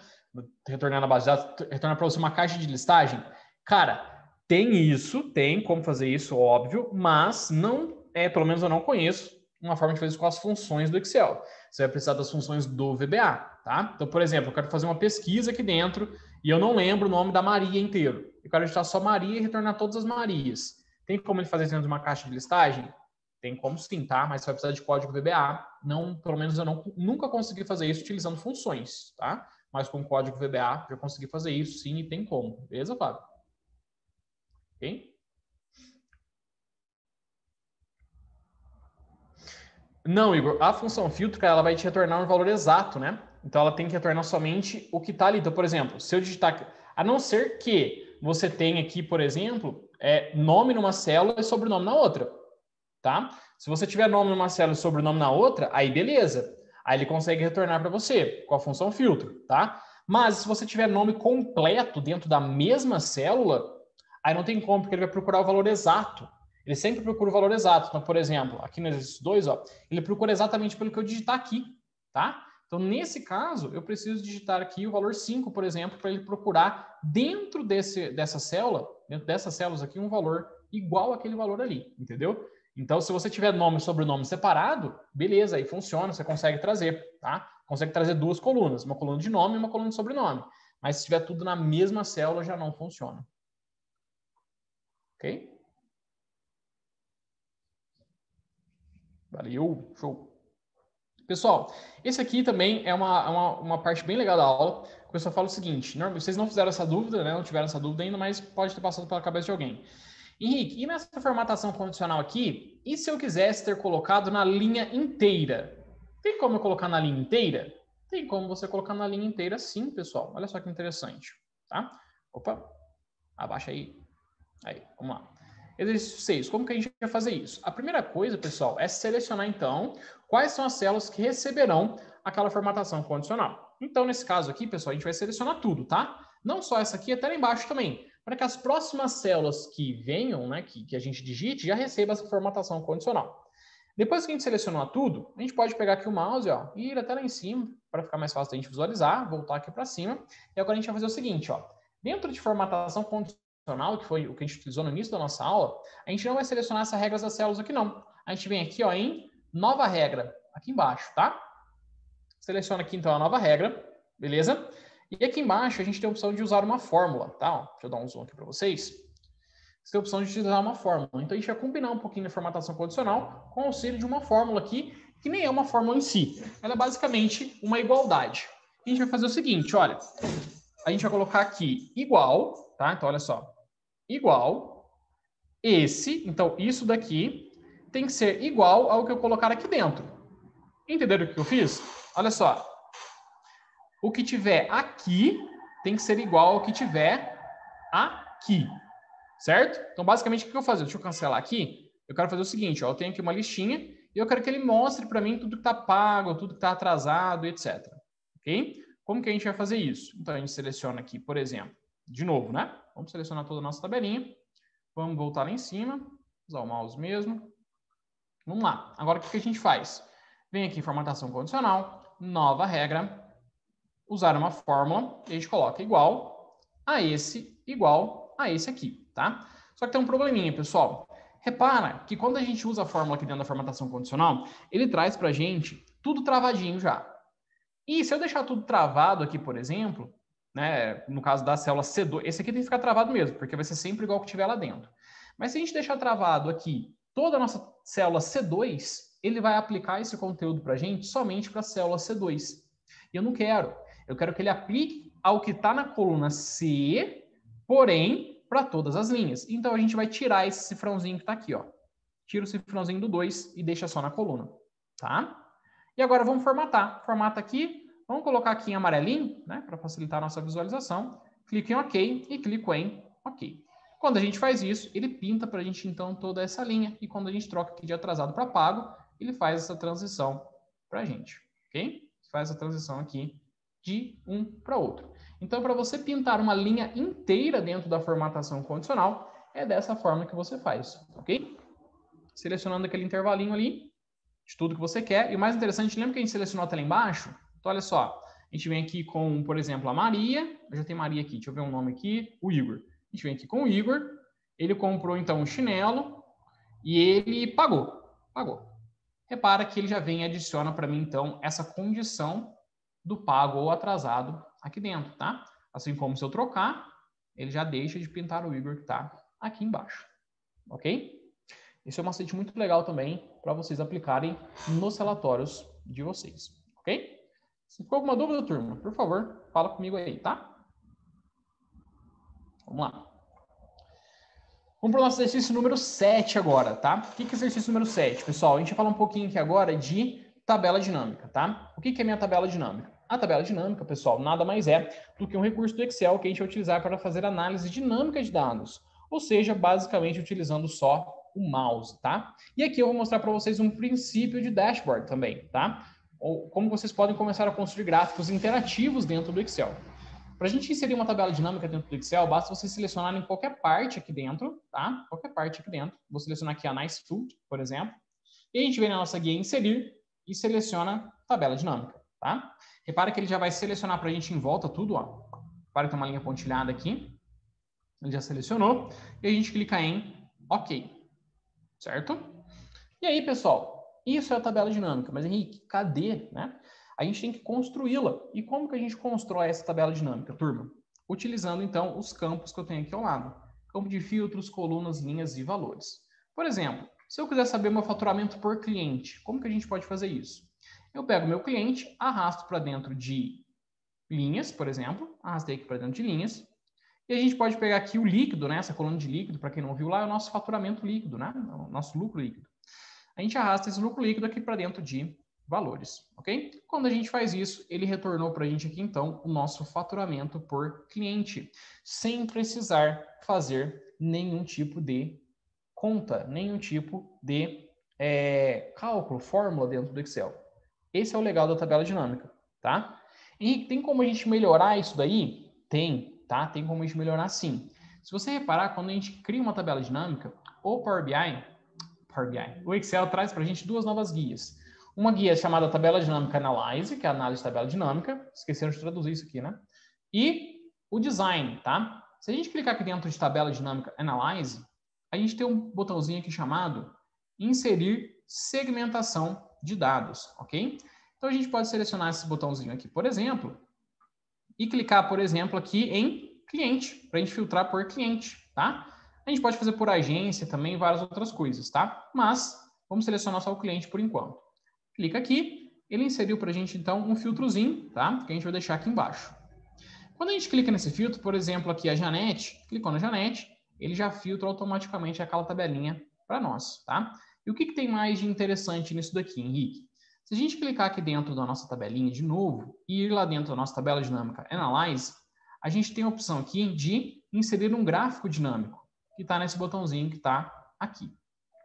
Retornar na base de dados, retornar para você uma caixa de listagem? Cara, tem isso, tem como fazer isso, óbvio, mas não pelo menos eu não conheço uma forma de fazer isso com as funções do Excel. Você vai precisar das funções do VBA, tá? Então, por exemplo, eu quero fazer uma pesquisa aqui dentro e eu não lembro o nome da Maria inteiro. Eu quero digitar só Maria e retornar todas as Marias. Tem como ele fazer isso dentro de uma caixa de listagem? Tem como sim, tá? Mas você vai precisar de código VBA. Não, pelo menos eu nunca consegui fazer isso utilizando funções, tá? Mas com código VBA já consegui fazer isso sim e tem como. Beleza, Fábio? Ok? Não, Igor, a função filtro, ela vai te retornar um valor exato, né? Então ela tem que retornar somente o que está ali. Então, por exemplo, se eu digitar, a não ser que você tenha aqui, por exemplo, nome numa célula e sobrenome na outra, tá? Se você tiver nome numa célula e sobrenome na outra, aí beleza. Aí ele consegue retornar para você com a função filtro, tá? Mas se você tiver nome completo dentro da mesma célula, aí não tem como, porque ele vai procurar o valor exato. Ele sempre procura o valor exato. Então, por exemplo, aqui no exercício 2, ó, ele procura exatamente pelo que eu digitar aqui, tá? Então, nesse caso, eu preciso digitar aqui o valor 5, por exemplo, para ele procurar dentro dessa célula, dentro dessas células aqui, um valor igual àquele valor ali, entendeu? Então, se você tiver nome e sobrenome separado, beleza, aí funciona, você consegue trazer, tá? Consegue trazer 2 colunas, uma coluna de nome e uma coluna de sobrenome. Mas se tiver tudo na mesma célula, já não funciona. Ok? Valeu, show. Pessoal, esse aqui também é uma parte bem legal da aula. O pessoal fala o seguinte, vocês não fizeram essa dúvida, né? Não tiveram essa dúvida ainda, mas pode ter passado pela cabeça de alguém. Henrique, e nessa formatação condicional aqui, e se eu quisesse ter colocado na linha inteira? Tem como eu colocar na linha inteira? Tem como você colocar na linha inteira sim, pessoal. Olha só que interessante, tá? Opa, abaixa aí. Aí, vamos lá. Exercício 6. Como que a gente vai fazer isso? A primeira coisa, pessoal, é selecionar, então, quais são as células que receberão aquela formatação condicional. Então, nesse caso aqui, pessoal, a gente vai selecionar tudo, tá? Não só essa aqui, até lá embaixo também, para que as próximas células que venham, né, que a gente digite, já receba essa formatação condicional. Depois que a gente selecionou tudo, a gente pode pegar aqui o mouse, ó, e ir até lá em cima, para ficar mais fácil da gente visualizar, voltar aqui para cima. E agora a gente vai fazer o seguinte, ó. Dentro de formatação condicional, que foi o que a gente utilizou no início da nossa aula, a gente não vai selecionar essas regras das células aqui, não. A gente vem aqui, ó, em nova regra, aqui embaixo, tá? Seleciona aqui, então, a nova regra, beleza? E aqui embaixo a gente tem a opção de usar uma fórmula, tá? Ó, deixa eu dar um zoom aqui para vocês. Você tem a opção de utilizar uma fórmula. Então, a gente vai combinar um pouquinho de formatação condicional com o auxílio de uma fórmula aqui, que nem é uma fórmula em si. Ela é basicamente uma igualdade. A gente vai fazer o seguinte, olha. A gente vai colocar aqui igual, tá? Então, olha só. Igual esse. Então, isso daqui tem que ser igual ao que eu colocar aqui dentro. Entenderam o que eu fiz? Olha só. O que tiver aqui tem que ser igual ao que tiver aqui. Certo? Então, basicamente, o que eu vou fazer? Deixa eu cancelar aqui. Eu quero fazer o seguinte, ó, eu tenho aqui uma listinha e eu quero que ele mostre para mim tudo que está pago, tudo que está atrasado, etc. Ok? Como que a gente vai fazer isso? Então, a gente seleciona aqui, por exemplo, de novo, né? Vamos selecionar toda a nossa tabelinha. Vamos voltar lá em cima, usar o mouse mesmo. Vamos lá. Agora, o que a gente faz? Vem aqui em formatação condicional, nova regra, usar uma fórmula, e a gente coloca igual a esse aqui, tá? Só que tem um probleminha, pessoal. Repara que quando a gente usa a fórmula aqui dentro da formatação condicional, ele traz pra gente tudo travadinho já. E se eu deixar tudo travado aqui, por exemplo, né, no caso da célula C2, esse aqui tem que ficar travado mesmo, porque vai ser sempre igual que tiver lá dentro. Mas se a gente deixar travado aqui toda a nossa célula C2, ele vai aplicar esse conteúdo pra gente somente para a célula C2. E eu não quero. Eu quero que ele aplique ao que está na coluna C, porém, para todas as linhas. Então, a gente vai tirar esse cifrãozinho que está aqui, ó. Tira o cifrãozinho do 2 e deixa só na coluna, tá? E agora vamos formatar. Formata aqui. Vamos colocar aqui em amarelinho, né, para facilitar a nossa visualização. Clico em OK e clico em OK. Quando a gente faz isso, ele pinta para a gente, então, toda essa linha. E quando a gente troca aqui de atrasado para pago, ele faz essa transição para a gente, ok? Faz essa transição aqui de um para outro. Então, para você pintar uma linha inteira dentro da formatação condicional, é dessa forma que você faz, ok? Selecionando aquele intervalinho ali, de tudo que você quer. E o mais interessante, lembra que a gente selecionou até lá embaixo? Então, olha só, a gente vem aqui com, por exemplo, a Maria. Eu já tenho Maria aqui, deixa eu ver um nome aqui, o Igor. A gente vem aqui com o Igor, ele comprou, então, um chinelo e ele pagou. Repara que ele já vem e adiciona para mim, então, essa condição do pago ou atrasado aqui dentro, tá? Assim como se eu trocar, ele já deixa de pintar o Igor que está aqui embaixo, ok? Esse é um macete muito legal também para vocês aplicarem nos relatórios de vocês, ok? Se ficou alguma dúvida, turma, por favor, fala comigo aí, tá? Vamos lá. Vamos para o nosso exercício número 7 agora, tá? O que é exercício número 7? Pessoal, a gente vai falar um pouquinho aqui agora de tabela dinâmica, tá? O que é minha tabela dinâmica? A tabela dinâmica, pessoal, nada mais é do que um recurso do Excel que a gente vai utilizar para fazer análise dinâmica de dados. Ou seja, basicamente utilizando só o mouse, tá? E aqui eu vou mostrar para vocês um princípio de dashboard também, tá? Ou como vocês podem começar a construir gráficos interativos dentro do Excel. Para a gente inserir uma tabela dinâmica dentro do Excel, basta vocês selecionarem qualquer parte aqui dentro, tá? Qualquer parte aqui dentro. Vou selecionar aqui a Nice Food, por exemplo. E a gente vem na nossa guia Inserir e seleciona tabela dinâmica, tá? Repara que ele já vai selecionar para a gente em volta tudo, ó. Repara que tem uma linha pontilhada aqui. Ele já selecionou. E a gente clica em OK. Certo? E aí, pessoal, isso é a tabela dinâmica. Mas, Henrique, cadê, né? A gente tem que construí-la. E como que a gente constrói essa tabela dinâmica, turma? Utilizando, então, os campos que eu tenho aqui ao lado. Campo de filtros, colunas, linhas e valores. Por exemplo, se eu quiser saber meu faturamento por cliente, como que a gente pode fazer isso? Eu pego meu cliente, arrasto para dentro de linhas, por exemplo. Arrastei aqui para dentro de linhas. E a gente pode pegar aqui o líquido, né? Essa coluna de líquido, para quem não viu lá, é o nosso faturamento líquido, né? O nosso lucro líquido. A gente arrasta esse lucro líquido aqui para dentro de valores, ok? Quando a gente faz isso, ele retornou para a gente aqui, então, o nosso faturamento por cliente, sem precisar fazer nenhum tipo de conta, nenhum tipo de cálculo, fórmula dentro do Excel. Esse é o legal da tabela dinâmica, tá? E tem como a gente melhorar isso daí? Tem, tá? Tem como a gente melhorar sim. Se você reparar, quando a gente cria uma tabela dinâmica, o Power BI, o Excel traz para a gente duas novas guias. Uma guia chamada Tabela Dinâmica Analyze, que é a análise de tabela dinâmica. Esqueceram de traduzir isso aqui, né? E o Design, tá? Se a gente clicar aqui dentro de Tabela Dinâmica Analyze, a gente tem um botãozinho aqui chamado Inserir Segmentação de Dados, ok? Então, a gente pode selecionar esse botãozinho aqui, por exemplo, e clicar, por exemplo, aqui em Cliente, para a gente filtrar por cliente, tá? A gente pode fazer por agência também, várias outras coisas, tá? Mas vamos selecionar só o cliente por enquanto. Clica aqui, ele inseriu para a gente, então, um filtrozinho, tá? Que a gente vai deixar aqui embaixo. Quando a gente clica nesse filtro, por exemplo, aqui a Janete, clicou na Janete, ele já filtra automaticamente aquela tabelinha para nós, tá? E o que tem mais de interessante nisso daqui, Henrique? Se a gente clicar aqui dentro da nossa tabelinha de novo e ir lá dentro da nossa tabela dinâmica Analyze, a gente tem a opção aqui de inserir um gráfico dinâmico, que está nesse botãozinho que está aqui,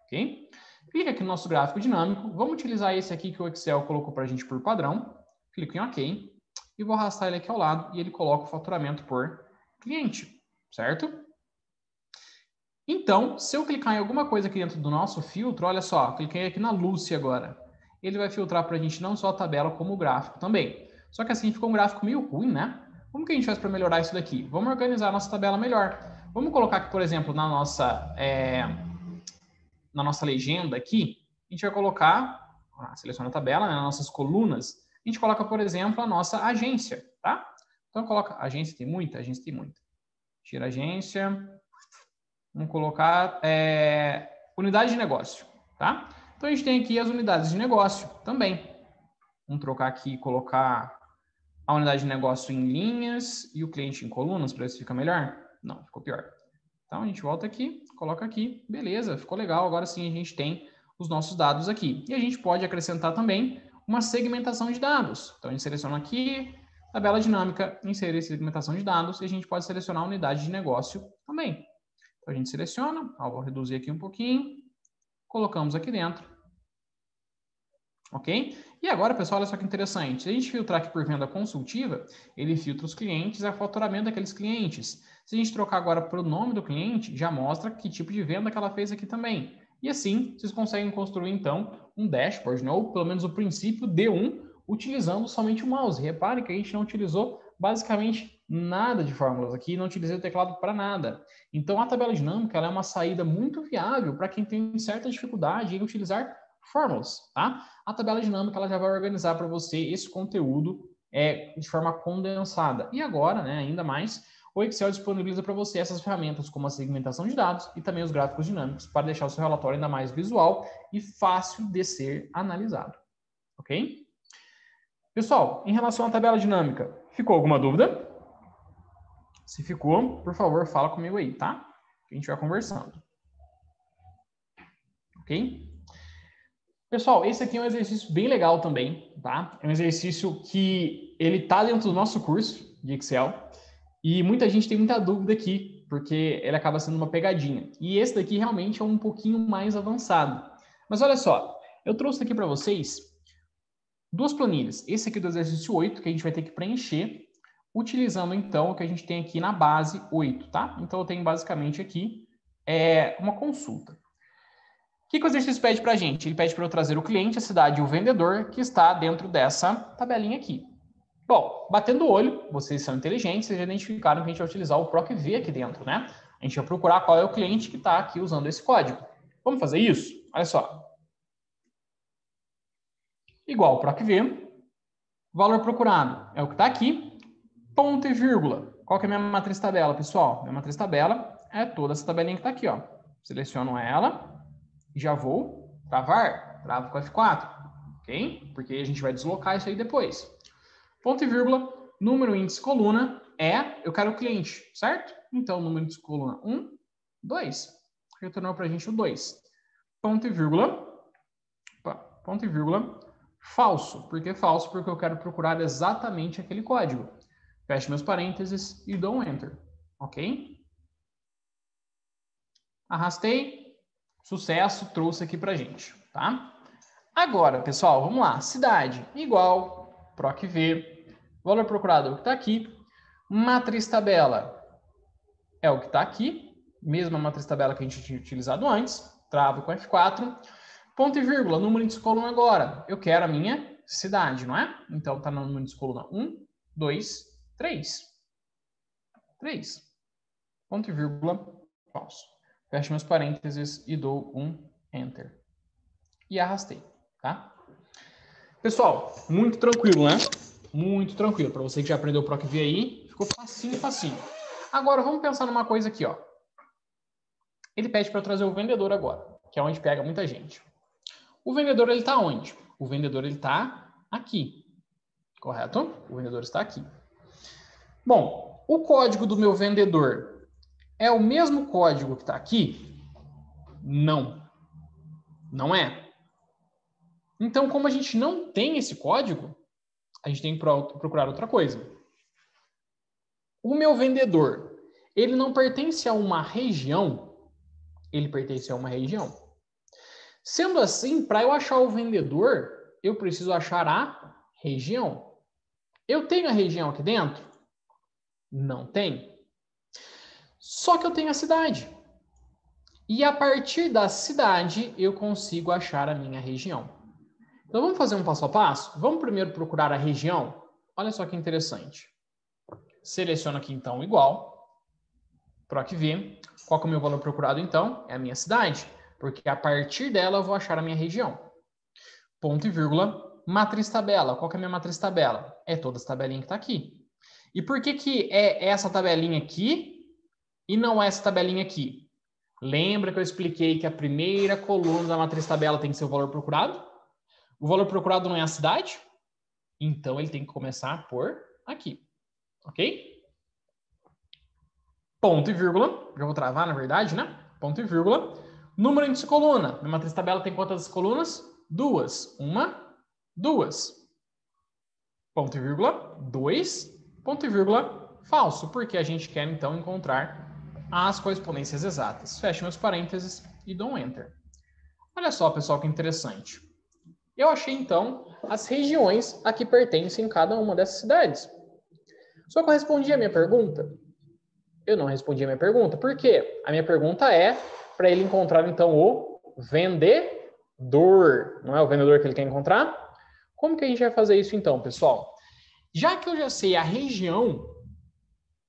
ok? Clica aqui no nosso gráfico dinâmico, vamos utilizar esse aqui que o Excel colocou para a gente por padrão, clico em OK, e vou arrastar ele aqui ao lado e ele coloca o faturamento por cliente, certo? Então, se eu clicar em alguma coisa aqui dentro do nosso filtro, olha só, cliquei aqui na Lucy agora. Ele vai filtrar para a gente não só a tabela, como o gráfico também. Só que assim ficou um gráfico meio ruim, né? Como que a gente faz para melhorar isso daqui? Vamos organizar a nossa tabela melhor. Vamos colocar aqui, por exemplo, na nossa legenda aqui, a gente vai colocar, seleciona a tabela, né, nas nossas colunas, a gente coloca, por exemplo, a nossa agência, tá? Então, coloca, agência tem muita? Agência tem muita. Tira agência, vamos colocar unidade de negócio, tá? Então, a gente tem aqui as unidades de negócio também. Vamos trocar aqui e colocar a unidade de negócio em linhas e o cliente em colunas, para ver se fica melhor. Não, ficou pior. Então, a gente volta aqui, coloca aqui, beleza, ficou legal. Agora sim a gente tem os nossos dados aqui. E a gente pode acrescentar também uma segmentação de dados. Então, a gente seleciona aqui, tabela dinâmica, inserir segmentação de dados, e a gente pode selecionar a unidade de negócio também. Então, a gente seleciona, vou reduzir aqui um pouquinho, colocamos aqui dentro. Ok? E agora, pessoal, olha só que interessante. Se a gente filtrar aqui por venda consultiva, ele filtra os clientes e o faturamento daqueles clientes. Se a gente trocar agora para o nome do cliente, já mostra que tipo de venda que ela fez aqui também. E assim, vocês conseguem construir, então, um dashboard, né? Ou pelo menos o princípio D1, utilizando somente o mouse. Repare que a gente não utilizou basicamente nada de fórmulas aqui, não utilizei o teclado para nada. Então, a tabela dinâmica ela é uma saída muito viável para quem tem certa dificuldade em utilizar fórmulas, tá? A tabela dinâmica ela já vai organizar para você esse conteúdo de forma condensada. E agora, né, ainda mais, o Excel disponibiliza para você essas ferramentas como a segmentação de dados e também os gráficos dinâmicos para deixar o seu relatório ainda mais visual e fácil de ser analisado. Ok? Pessoal, em relação à tabela dinâmica, ficou alguma dúvida? Se ficou, por favor, fala comigo aí, tá? Que a gente vai conversando. Ok? Pessoal, esse aqui é um exercício bem legal também, tá? É um exercício que ele tá dentro do nosso curso de Excel e muita gente tem muita dúvida aqui, porque ele acaba sendo uma pegadinha. E esse daqui realmente é um pouquinho mais avançado. Mas olha só, eu trouxe aqui para vocês duas planilhas. Esse aqui do exercício 8, que a gente vai ter que preencher, utilizando então o que a gente tem aqui na base 8, tá? Então eu tenho basicamente aqui uma consulta. O que o exercício pede para a gente? Ele pede para eu trazer o cliente, a cidade e o vendedor que está dentro dessa tabelinha aqui. Bom, batendo o olho, vocês são inteligentes, vocês já identificaram que a gente vai utilizar o PROC-V aqui dentro, né? A gente vai procurar qual é o cliente que está aqui usando esse código. Vamos fazer isso? Olha só. Igual PROC-V, valor procurado é o que está aqui, ponto e vírgula. Qual que é a minha matriz tabela, pessoal? Minha matriz tabela é toda essa tabelinha que está aqui, ó. Seleciono ela. Já vou travar, travo com F4, ok? Porque a gente vai deslocar isso aí depois. Ponto e vírgula, número, índice, coluna eu quero o cliente, certo? Então, número, índice, coluna 1, 2. Retornou para a gente o 2. Ponto e vírgula, falso. Por que falso? Porque eu quero procurar exatamente aquele código. Fecho meus parênteses e dou um Enter, ok? Arrastei. Sucesso, trouxe aqui pra gente, tá? Agora, pessoal, vamos lá. Cidade igual, PROC-V, valor procurado é o que está aqui, matriz tabela é o que está aqui, mesma matriz tabela que a gente tinha utilizado antes, travo com F4, ponto e vírgula, número índice coluna agora, eu quero a minha cidade, não é? Então, tá no número índice coluna 1, 2, 3. 3. Ponto e vírgula, falso. Fecho meus parênteses e dou um Enter. E arrastei, tá? Pessoal, muito tranquilo, né? Muito tranquilo. Para você que já aprendeu o PROC-V aí, ficou facinho, facinho. Agora, vamos pensar numa coisa aqui, ó. Ele pede para eu trazer o vendedor agora, que é onde pega muita gente. O vendedor, ele tá onde? O vendedor, ele tá aqui. Correto? O vendedor está aqui. Bom, o código do meu vendedor é o mesmo código que está aqui? Não. Não é. Então, como a gente não tem esse código, a gente tem que procurar outra coisa. O meu vendedor, ele não pertence a uma região? Ele pertence a uma região. Sendo assim, para eu achar o vendedor, eu preciso achar a região. Eu tenho a região aqui dentro? Não tem. Só que eu tenho a cidade. E a partir da cidade, eu consigo achar a minha região. Então, vamos fazer um passo a passo? Vamos primeiro procurar a região? Olha só que interessante. Seleciono aqui, então, igual. PROC V. Qual que é o meu valor procurado, então? É a minha cidade. Porque a partir dela, eu vou achar a minha região. Ponto e vírgula. Matriz tabela. Qual que é a minha matriz tabela? É toda essa tabelinha que está aqui. E por que que é essa tabelinha aqui e não essa tabelinha aqui? Lembra que eu expliquei que a primeira coluna da matriz tabela tem que ser o valor procurado? O valor procurado não é a cidade? Então, ele tem que começar por aqui. Ok? Ponto e vírgula. Já vou travar, na verdade, né? Ponto e vírgula. Número índice coluna. Na matriz tabela tem quantas colunas? 2. 1, 2. Ponto e vírgula. 2. Ponto e vírgula. Falso. Porque a gente quer, então, encontrar as correspondências exatas. Fecho meus parênteses e dou um Enter. Olha só, pessoal, que interessante. Eu achei, então, as regiões a que pertencem cada uma dessas cidades. Só que eu respondi a minha pergunta? Eu não respondi a minha pergunta. Por quê? A minha pergunta é para ele encontrar, então, o vendedor. Não é o vendedor que ele quer encontrar? Como que a gente vai fazer isso, então, pessoal? Já que eu já sei a região,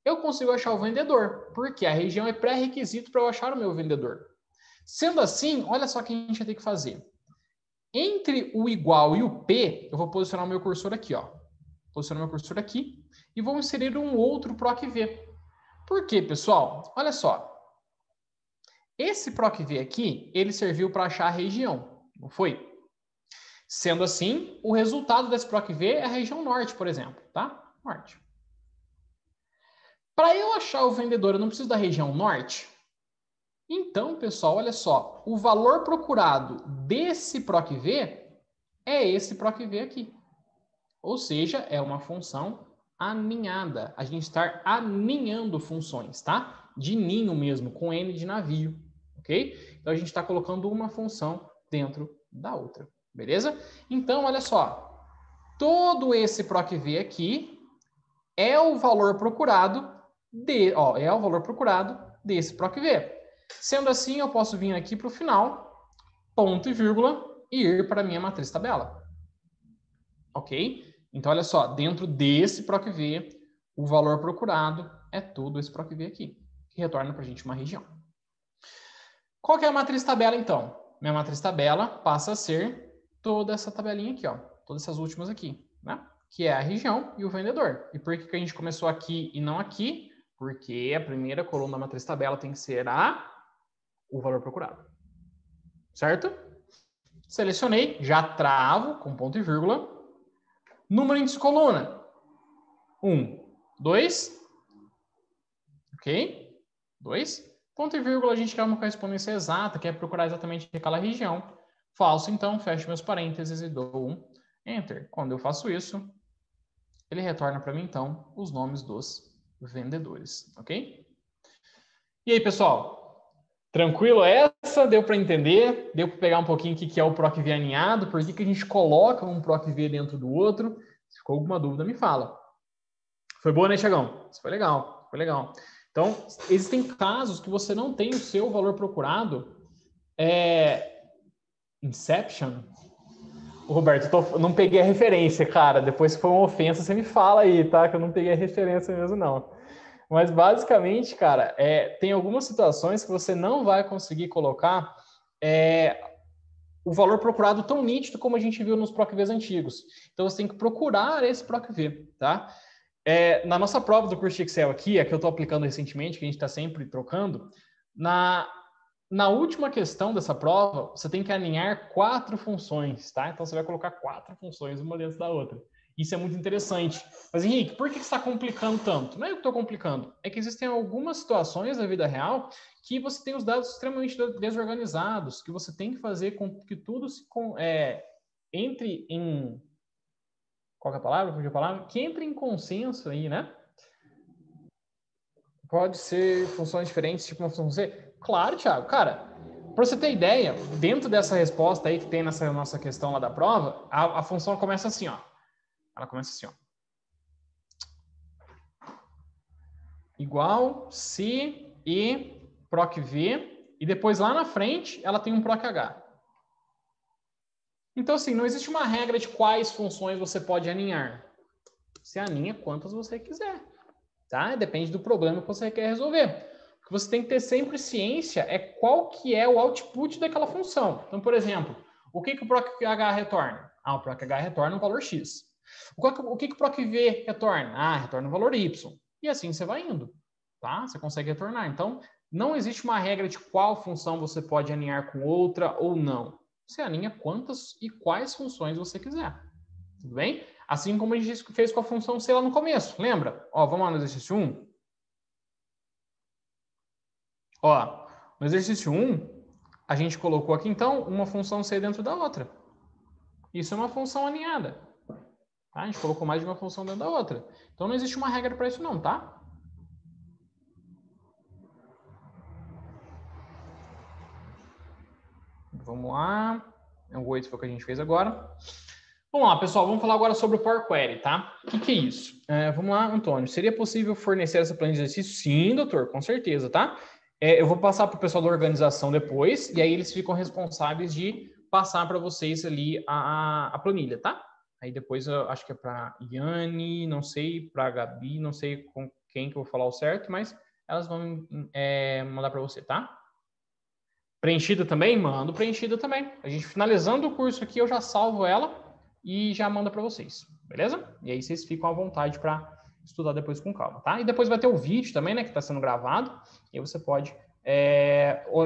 eu consigo achar o vendedor, porque a região é pré-requisito para eu achar o meu vendedor. Sendo assim, olha só o que a gente vai ter que fazer. Entre o igual e o P, eu vou posicionar o meu cursor aqui, ó. Posicionar o meu cursor aqui e vou inserir um outro PROC V. Por quê, pessoal? Olha só. Esse PROC V aqui, ele serviu para achar a região, não foi? Sendo assim, o resultado desse PROC V é a região norte, por exemplo, tá? Norte. Para eu achar o vendedor, eu não preciso da região norte? Então, pessoal, olha só. O valor procurado desse PROC V é esse PROC V aqui. Ou seja, é uma função aninhada. A gente está aninhando funções, tá? De ninho mesmo, com N de navio, ok? Então, a gente está colocando uma função dentro da outra, beleza? Então, olha só. Todo esse PROC V aqui é o valor procurado desse PROC V. Sendo assim, eu posso vir aqui para o final, ponto e vírgula, e ir para a minha matriz tabela. Ok? Então, olha só, dentro desse PROC V, o valor procurado é todo esse PROC V aqui, que retorna para a gente uma região. Qual que é a matriz tabela, então? Minha matriz tabela passa a ser toda essa tabelinha aqui, ó, todas essas últimas aqui, né? Que é a região e o vendedor. E por que a gente começou aqui e não aqui? Porque a primeira coluna da matriz tabela tem que ser o valor procurado. Certo? Selecionei, já travo com ponto e vírgula. Número índice coluna. 1, 2. Ok? 2. Ponto e vírgula, a gente quer uma correspondência exata, quer procurar exatamente aquela região. Falso, então, fecho meus parênteses e dou um Enter. Quando eu faço isso, ele retorna para mim, então, os nomes dos vendedores. Ok? E aí, pessoal? Tranquilo essa? Deu para entender? Deu para pegar um pouquinho o que é o PROC V aninhado? Por que a gente coloca um PROC V dentro do outro? Se ficou alguma dúvida, me fala. Foi boa, né, Thiagão? Isso foi legal, foi legal. Então, existem casos que você não tem o seu valor procurado. Inception? Ô, Roberto, não peguei a referência, cara. Depois, se for uma ofensa, você me fala aí, tá? Que eu não peguei a referência mesmo, não. Mas, basicamente, cara, tem algumas situações que você não vai conseguir colocar o valor procurado tão nítido como a gente viu nos PROC Vs antigos. Então, você tem que procurar esse PROC V, tá? Na nossa prova do curso de Excel aqui, a que eu estou aplicando recentemente, que a gente está sempre trocando, na última questão dessa prova, você tem que alinhar 4 funções, tá? Então, você vai colocar 4 funções, uma dentro da outra. Isso é muito interessante. Mas, Henrique, por que você está complicando tanto? Não é eu que estou complicando. É que existem algumas situações da vida real que você tem os dados extremamente desorganizados, que você tem que fazer com que tudo entre em... Qual que é a palavra? Fugiu a palavra? Que entre em consenso aí, né? Pode ser funções diferentes, tipo uma função C? Claro, Thiago. Cara, para você ter ideia, dentro dessa resposta aí que tem nessa nossa questão lá da prova, a função começa assim, ó. Ela começa assim, ó. Igual se E, proc V, e depois lá na frente ela tem um proc H. Então, assim, não existe uma regra de quais funções você pode aninhar. Você aninha quantas você quiser, tá? Depende do problema que você quer resolver. O que você tem que ter sempre ciência é qual que é o output daquela função. Então, por exemplo, o que o proc H retorna? O proc H retorna um valor X. O que o proc V retorna? Retorna um valor Y. E assim você vai indo, tá? Você consegue retornar. Então, não existe uma regra de qual função você pode aninhar com outra ou não. Você aninha quantas e quais funções você quiser. Tudo bem? Assim como a gente fez com a função C lá no começo. Lembra? Vamos lá no exercício 1. No exercício 1, a gente colocou aqui, então, uma função C dentro da outra. Isso é uma função aninhada. Tá? A gente colocou mais de uma função dentro da outra. Então, não existe uma regra para isso não, tá? Vamos lá. O 8 foi o que a gente fez agora. Vamos lá, pessoal. Vamos falar agora sobre o Power Query, tá? O que é isso? Vamos lá, Antônio. Seria possível fornecer essa planilha de exercício? Sim, doutor, com certeza, tá? Eu vou passar para o pessoal da organização depois, e aí eles ficam responsáveis de passar para vocês ali a planilha, tá? Aí depois eu acho que é para Yane, não sei, para Gabi, não sei com quem que eu vou falar o certo, mas elas vão mandar para você, tá? Preenchida também? Mando preenchida também. A gente finalizando o curso aqui, eu já salvo ela e já mando para vocês, beleza? E aí vocês ficam à vontade para estudar depois com calma, tá? E depois vai ter o vídeo também, né, que está sendo gravado, e aí você pode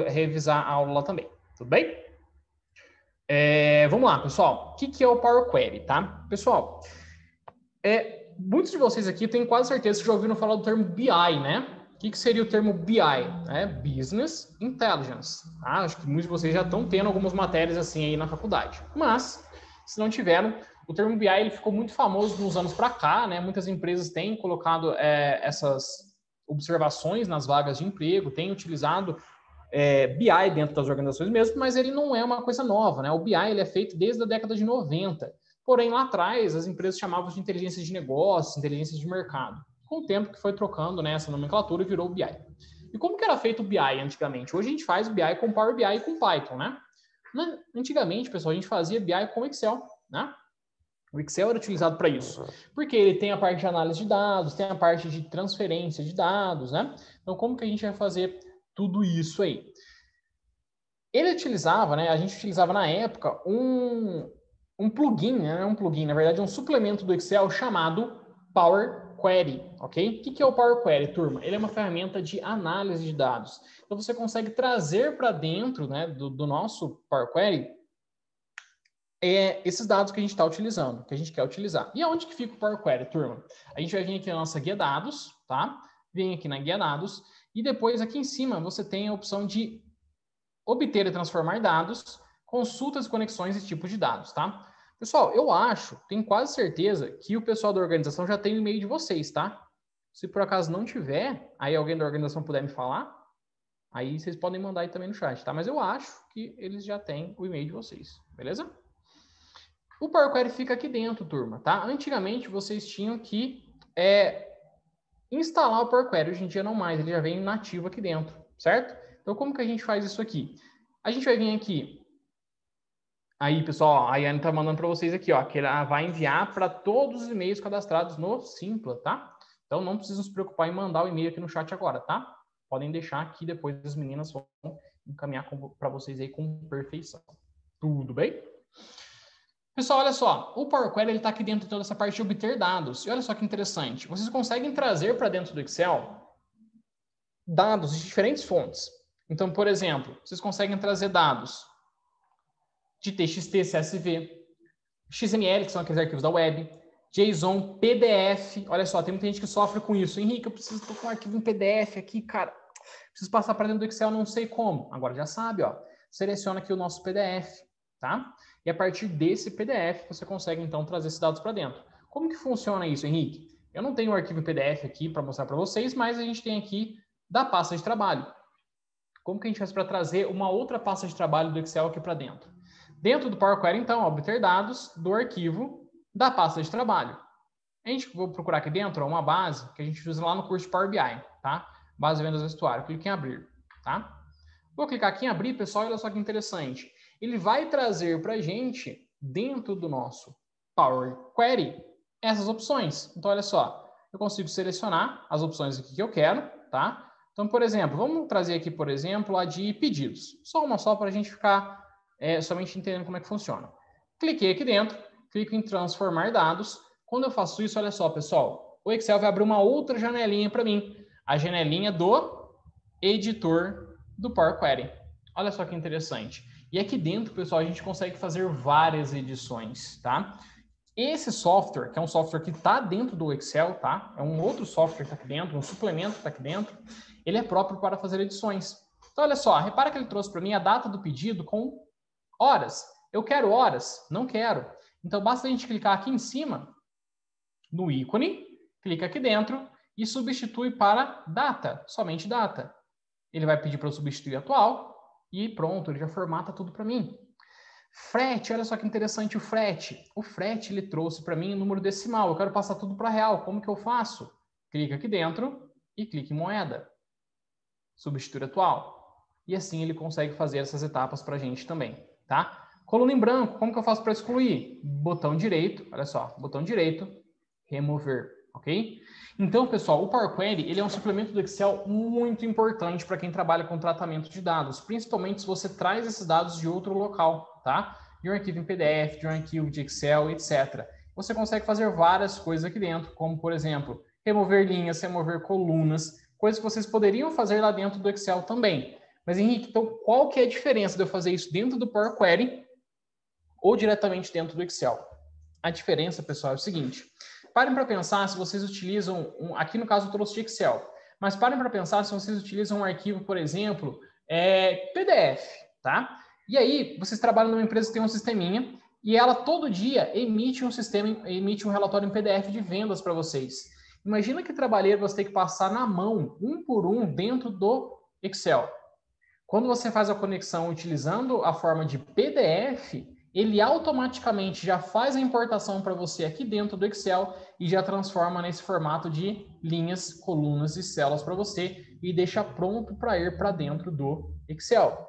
revisar a aula lá também, tudo bem? Vamos lá, pessoal. O que é o Power Query, tá? Pessoal, muitos de vocês aqui têm quase certeza que já ouviram falar do termo BI, né? O que seria o termo BI? Business Intelligence. Tá? Acho que muitos de vocês já estão tendo algumas matérias assim aí na faculdade. Mas, se não tiveram, o termo BI ele ficou muito famoso nos anos para cá, né? Muitas empresas têm colocado essas observações nas vagas de emprego, têm utilizado BI dentro das organizações mesmo, mas ele não é uma coisa nova, né? O BI ele é feito desde a década de 90. Porém, lá atrás, as empresas chamavam de inteligência de negócio, inteligência de mercado. Com o tempo que foi trocando, né, essa nomenclatura e virou o BI. E como que era feito o BI antigamente? Hoje a gente faz o BI com Power BI e com Python, né? Antigamente, pessoal, a gente fazia BI com Excel, né? O Excel era utilizado para isso, porque ele tem a parte de análise de dados, tem a parte de transferência de dados, né? Então, como que a gente vai fazer tudo isso aí? Ele utilizava, né? A gente utilizava na época um plugin, né? Na verdade, um suplemento do Excel chamado Power Query, ok? O que é o Power Query, turma? Ele é uma ferramenta de análise de dados. Então, você consegue trazer para dentro, né, do nosso Power Query esses dados que a gente está utilizando, que a gente quer utilizar. E aonde que fica o Power Query, turma? A gente vai vir aqui na nossa guia dados, tá? Vem aqui na guia dados e depois aqui em cima você tem a opção de obter e transformar dados, consultas, conexões e tipos de dados, tá? Pessoal, eu tenho quase certeza que o pessoal da organização já tem o e-mail de vocês, tá? Se por acaso não tiver, aí alguém da organização puder me falar, aí vocês podem mandar aí também no chat, tá? Mas eu acho que eles já têm o e-mail de vocês, beleza? O Power Query fica aqui dentro, turma, tá? Antigamente vocês tinham que instalar o Power Query, hoje em dia não mais, ele já vem nativo aqui dentro, certo? Então como que a gente faz isso aqui? A gente vai vir aqui. Aí, pessoal, a Yane tá mandando para vocês aqui, ó, que ela vai enviar para todos os e-mails cadastrados no Simpla, tá? Então, não precisam se preocupar em mandar o e-mail aqui no chat agora, tá? Podem deixar aqui, depois as meninas vão encaminhar para vocês aí com perfeição. Tudo bem? Pessoal, olha só, o Power Query está aqui dentro de toda essa parte de obter dados. E olha só que interessante, vocês conseguem trazer para dentro do Excel dados de diferentes fontes. Então, por exemplo, vocês conseguem trazer dados de TXT, CSV, XML, que são aqueles arquivos da web, JSON, PDF. Olha só, tem muita gente que sofre com isso. Henrique, eu preciso com um arquivo em PDF aqui, cara. Preciso passar para dentro do Excel, não sei como. Agora já sabe, ó. Seleciona aqui o nosso PDF, tá? E a partir desse PDF, você consegue, então, trazer esses dados para dentro. Como que funciona isso, Henrique? Eu não tenho um arquivo em PDF aqui para mostrar para vocês, mas a gente tem aqui da pasta de trabalho. Como que a gente faz para trazer uma outra pasta de trabalho do Excel aqui para dentro? Dentro do Power Query, então, obter dados do arquivo da pasta de trabalho. A gente vou procurar aqui dentro uma base que a gente usa lá no curso de Power BI, tá? base de vendas vestuário. Clique em abrir, tá? Vou clicar aqui em abrir, pessoal, olha só que interessante. Ele vai trazer para a gente, dentro do nosso Power Query, essas opções. Então, olha só, eu consigo selecionar as opções aqui que eu quero, tá? Então, por exemplo, vamos trazer aqui, por exemplo, a de pedidos. Só uma só para a gente ficar somente entendendo como é que funciona. Cliquei aqui dentro, clico em transformar dados. Quando eu faço isso, olha só, pessoal, o Excel vai abrir uma outra janelinha para mim. A janelinha do editor do Power Query. Olha só que interessante. E aqui dentro, pessoal, a gente consegue fazer várias edições, tá? Esse software, que é um software que está dentro do Excel, tá? É um outro software que está aqui dentro, um suplemento que está aqui dentro. Ele é próprio para fazer edições. Então, olha só, repara que ele trouxe para mim a data do pedido com horas. Eu quero horas? Não quero. Então, basta a gente clicar aqui em cima, no ícone, clica aqui dentro e substitui para data, somente data. Ele vai pedir para eu substituir atual e pronto, ele já formata tudo para mim. Frete, olha só que interessante o frete. O frete ele trouxe para mim o número decimal. Eu quero passar tudo para real. Como que eu faço? Clica aqui dentro e clique em moeda. Substituir atual. E assim ele consegue fazer essas etapas para a gente também, tá? Coluna em branco, como que eu faço para excluir? Botão direito, olha só, botão direito, remover, ok? Então, pessoal, o Power Query ele é um suplemento do Excel muito importante para quem trabalha com tratamento de dados, principalmente se você traz esses dados de outro local, tá? De um arquivo em PDF, de um arquivo de Excel, etc. Você consegue fazer várias coisas aqui dentro, como, por exemplo, remover linhas, remover colunas, coisas que vocês poderiam fazer lá dentro do Excel também. Mas, Henrique, então qual que é a diferença de eu fazer isso dentro do Power Query ou diretamente dentro do Excel? A diferença, pessoal, é o seguinte. Parem para pensar se vocês utilizam, aqui no caso eu trouxe de Excel, mas parem para pensar se vocês utilizam um arquivo, por exemplo, PDF, tá? E aí, vocês trabalham numa empresa que tem um sisteminha e ela todo dia emite um relatório em PDF de vendas para vocês. Imagina que trabalheiro você tem que passar na mão, um por um, dentro do Excel. Quando você faz a conexão utilizando a forma de PDF, ele automaticamente já faz a importação para você aqui dentro do Excel e já transforma nesse formato de linhas, colunas e células para você e deixa pronto para ir para dentro do Excel.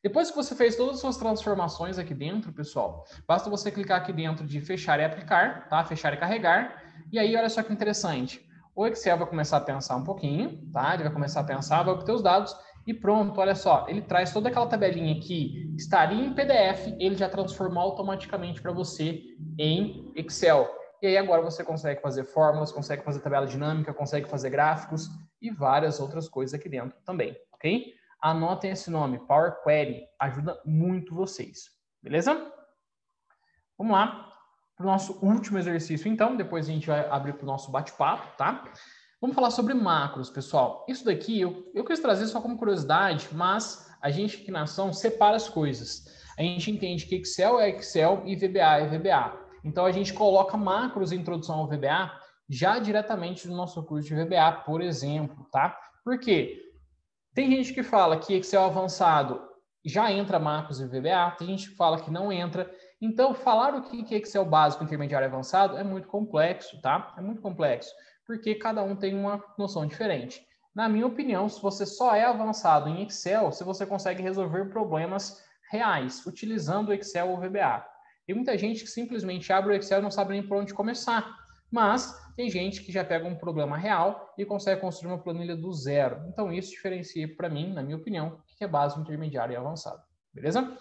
Depois que você fez todas as suas transformações aqui dentro, pessoal, basta você clicar aqui dentro de fechar e aplicar, tá? Fechar e carregar. E aí, olha só que interessante. O Excel vai começar a pensar um pouquinho, tá? Ele vai começar a pensar, vai obter os dados e pronto, olha só, ele traz toda aquela tabelinha que estaria em PDF, ele já transformou automaticamente para você em Excel. E aí agora você consegue fazer fórmulas, consegue fazer tabela dinâmica, consegue fazer gráficos e várias outras coisas aqui dentro também, ok? Anotem esse nome, Power Query, ajuda muito vocês, beleza? Vamos lá para o nosso último exercício, então, depois a gente vai abrir para o nosso bate-papo, tá? Vamos falar sobre macros, pessoal. Isso daqui eu quis trazer só como curiosidade, mas a gente aqui na ação separa as coisas. A gente entende que Excel é Excel e VBA é VBA. Então, a gente coloca macros em introdução ao VBA já diretamente no nosso curso de VBA, por exemplo, tá? Por quê? Tem gente que fala que Excel avançado já entra macros em VBA, tem gente que fala que não entra. Então, falar o que é Excel básico, intermediário e avançado é muito complexo, tá? É muito complexo, porque cada um tem uma noção diferente. Na minha opinião, se você só é avançado em Excel, se você consegue resolver problemas reais, utilizando o Excel ou VBA. Tem muita gente que simplesmente abre o Excel e não sabe nem por onde começar. Mas tem gente que já pega um problema real e consegue construir uma planilha do zero. Então, isso diferencia para mim, na minha opinião, o que é básico, intermediário e avançado. Beleza?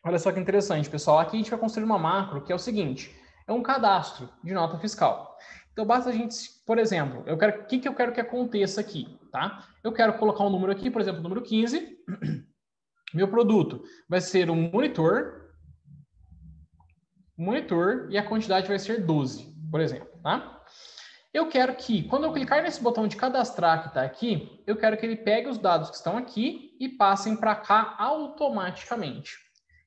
Olha só que interessante, pessoal. Aqui a gente vai construir uma macro que é o seguinte: é um cadastro de nota fiscal. Então, basta a gente, por exemplo, o que eu quero que aconteça aqui, tá? Eu quero colocar um número aqui, por exemplo, número 15. Meu produto vai ser um monitor, e a quantidade vai ser 12, por exemplo, tá? Eu quero que, quando eu clicar nesse botão de cadastrar que está aqui, eu quero que ele pegue os dados que estão aqui e passem para cá automaticamente.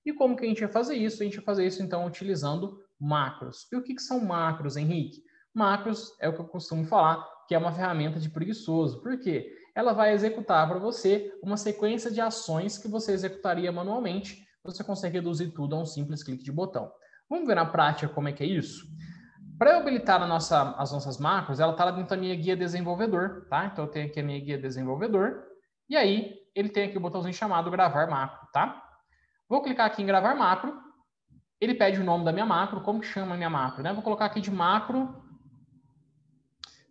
E como que a gente vai fazer isso? A gente vai fazer isso, então, utilizando macros. E o que são macros, Henrique? Macros é o que eu costumo falar, que é uma ferramenta de preguiçoso. Por quê? Ela vai executar para você uma sequência de ações que você executaria manualmente. Você consegue reduzir tudo a um simples clique de botão. Vamos ver na prática como é que é isso? Para eu habilitar as nossas macros, ela está lá dentro da minha guia desenvolvedor, tá? Então, eu tenho aqui a minha guia desenvolvedor, e aí ele tem aqui o botãozinho chamado gravar macro, tá? Vou clicar aqui em gravar macro, ele pede o nome da minha macro, como que chama a minha macro, né? Vou colocar aqui de macro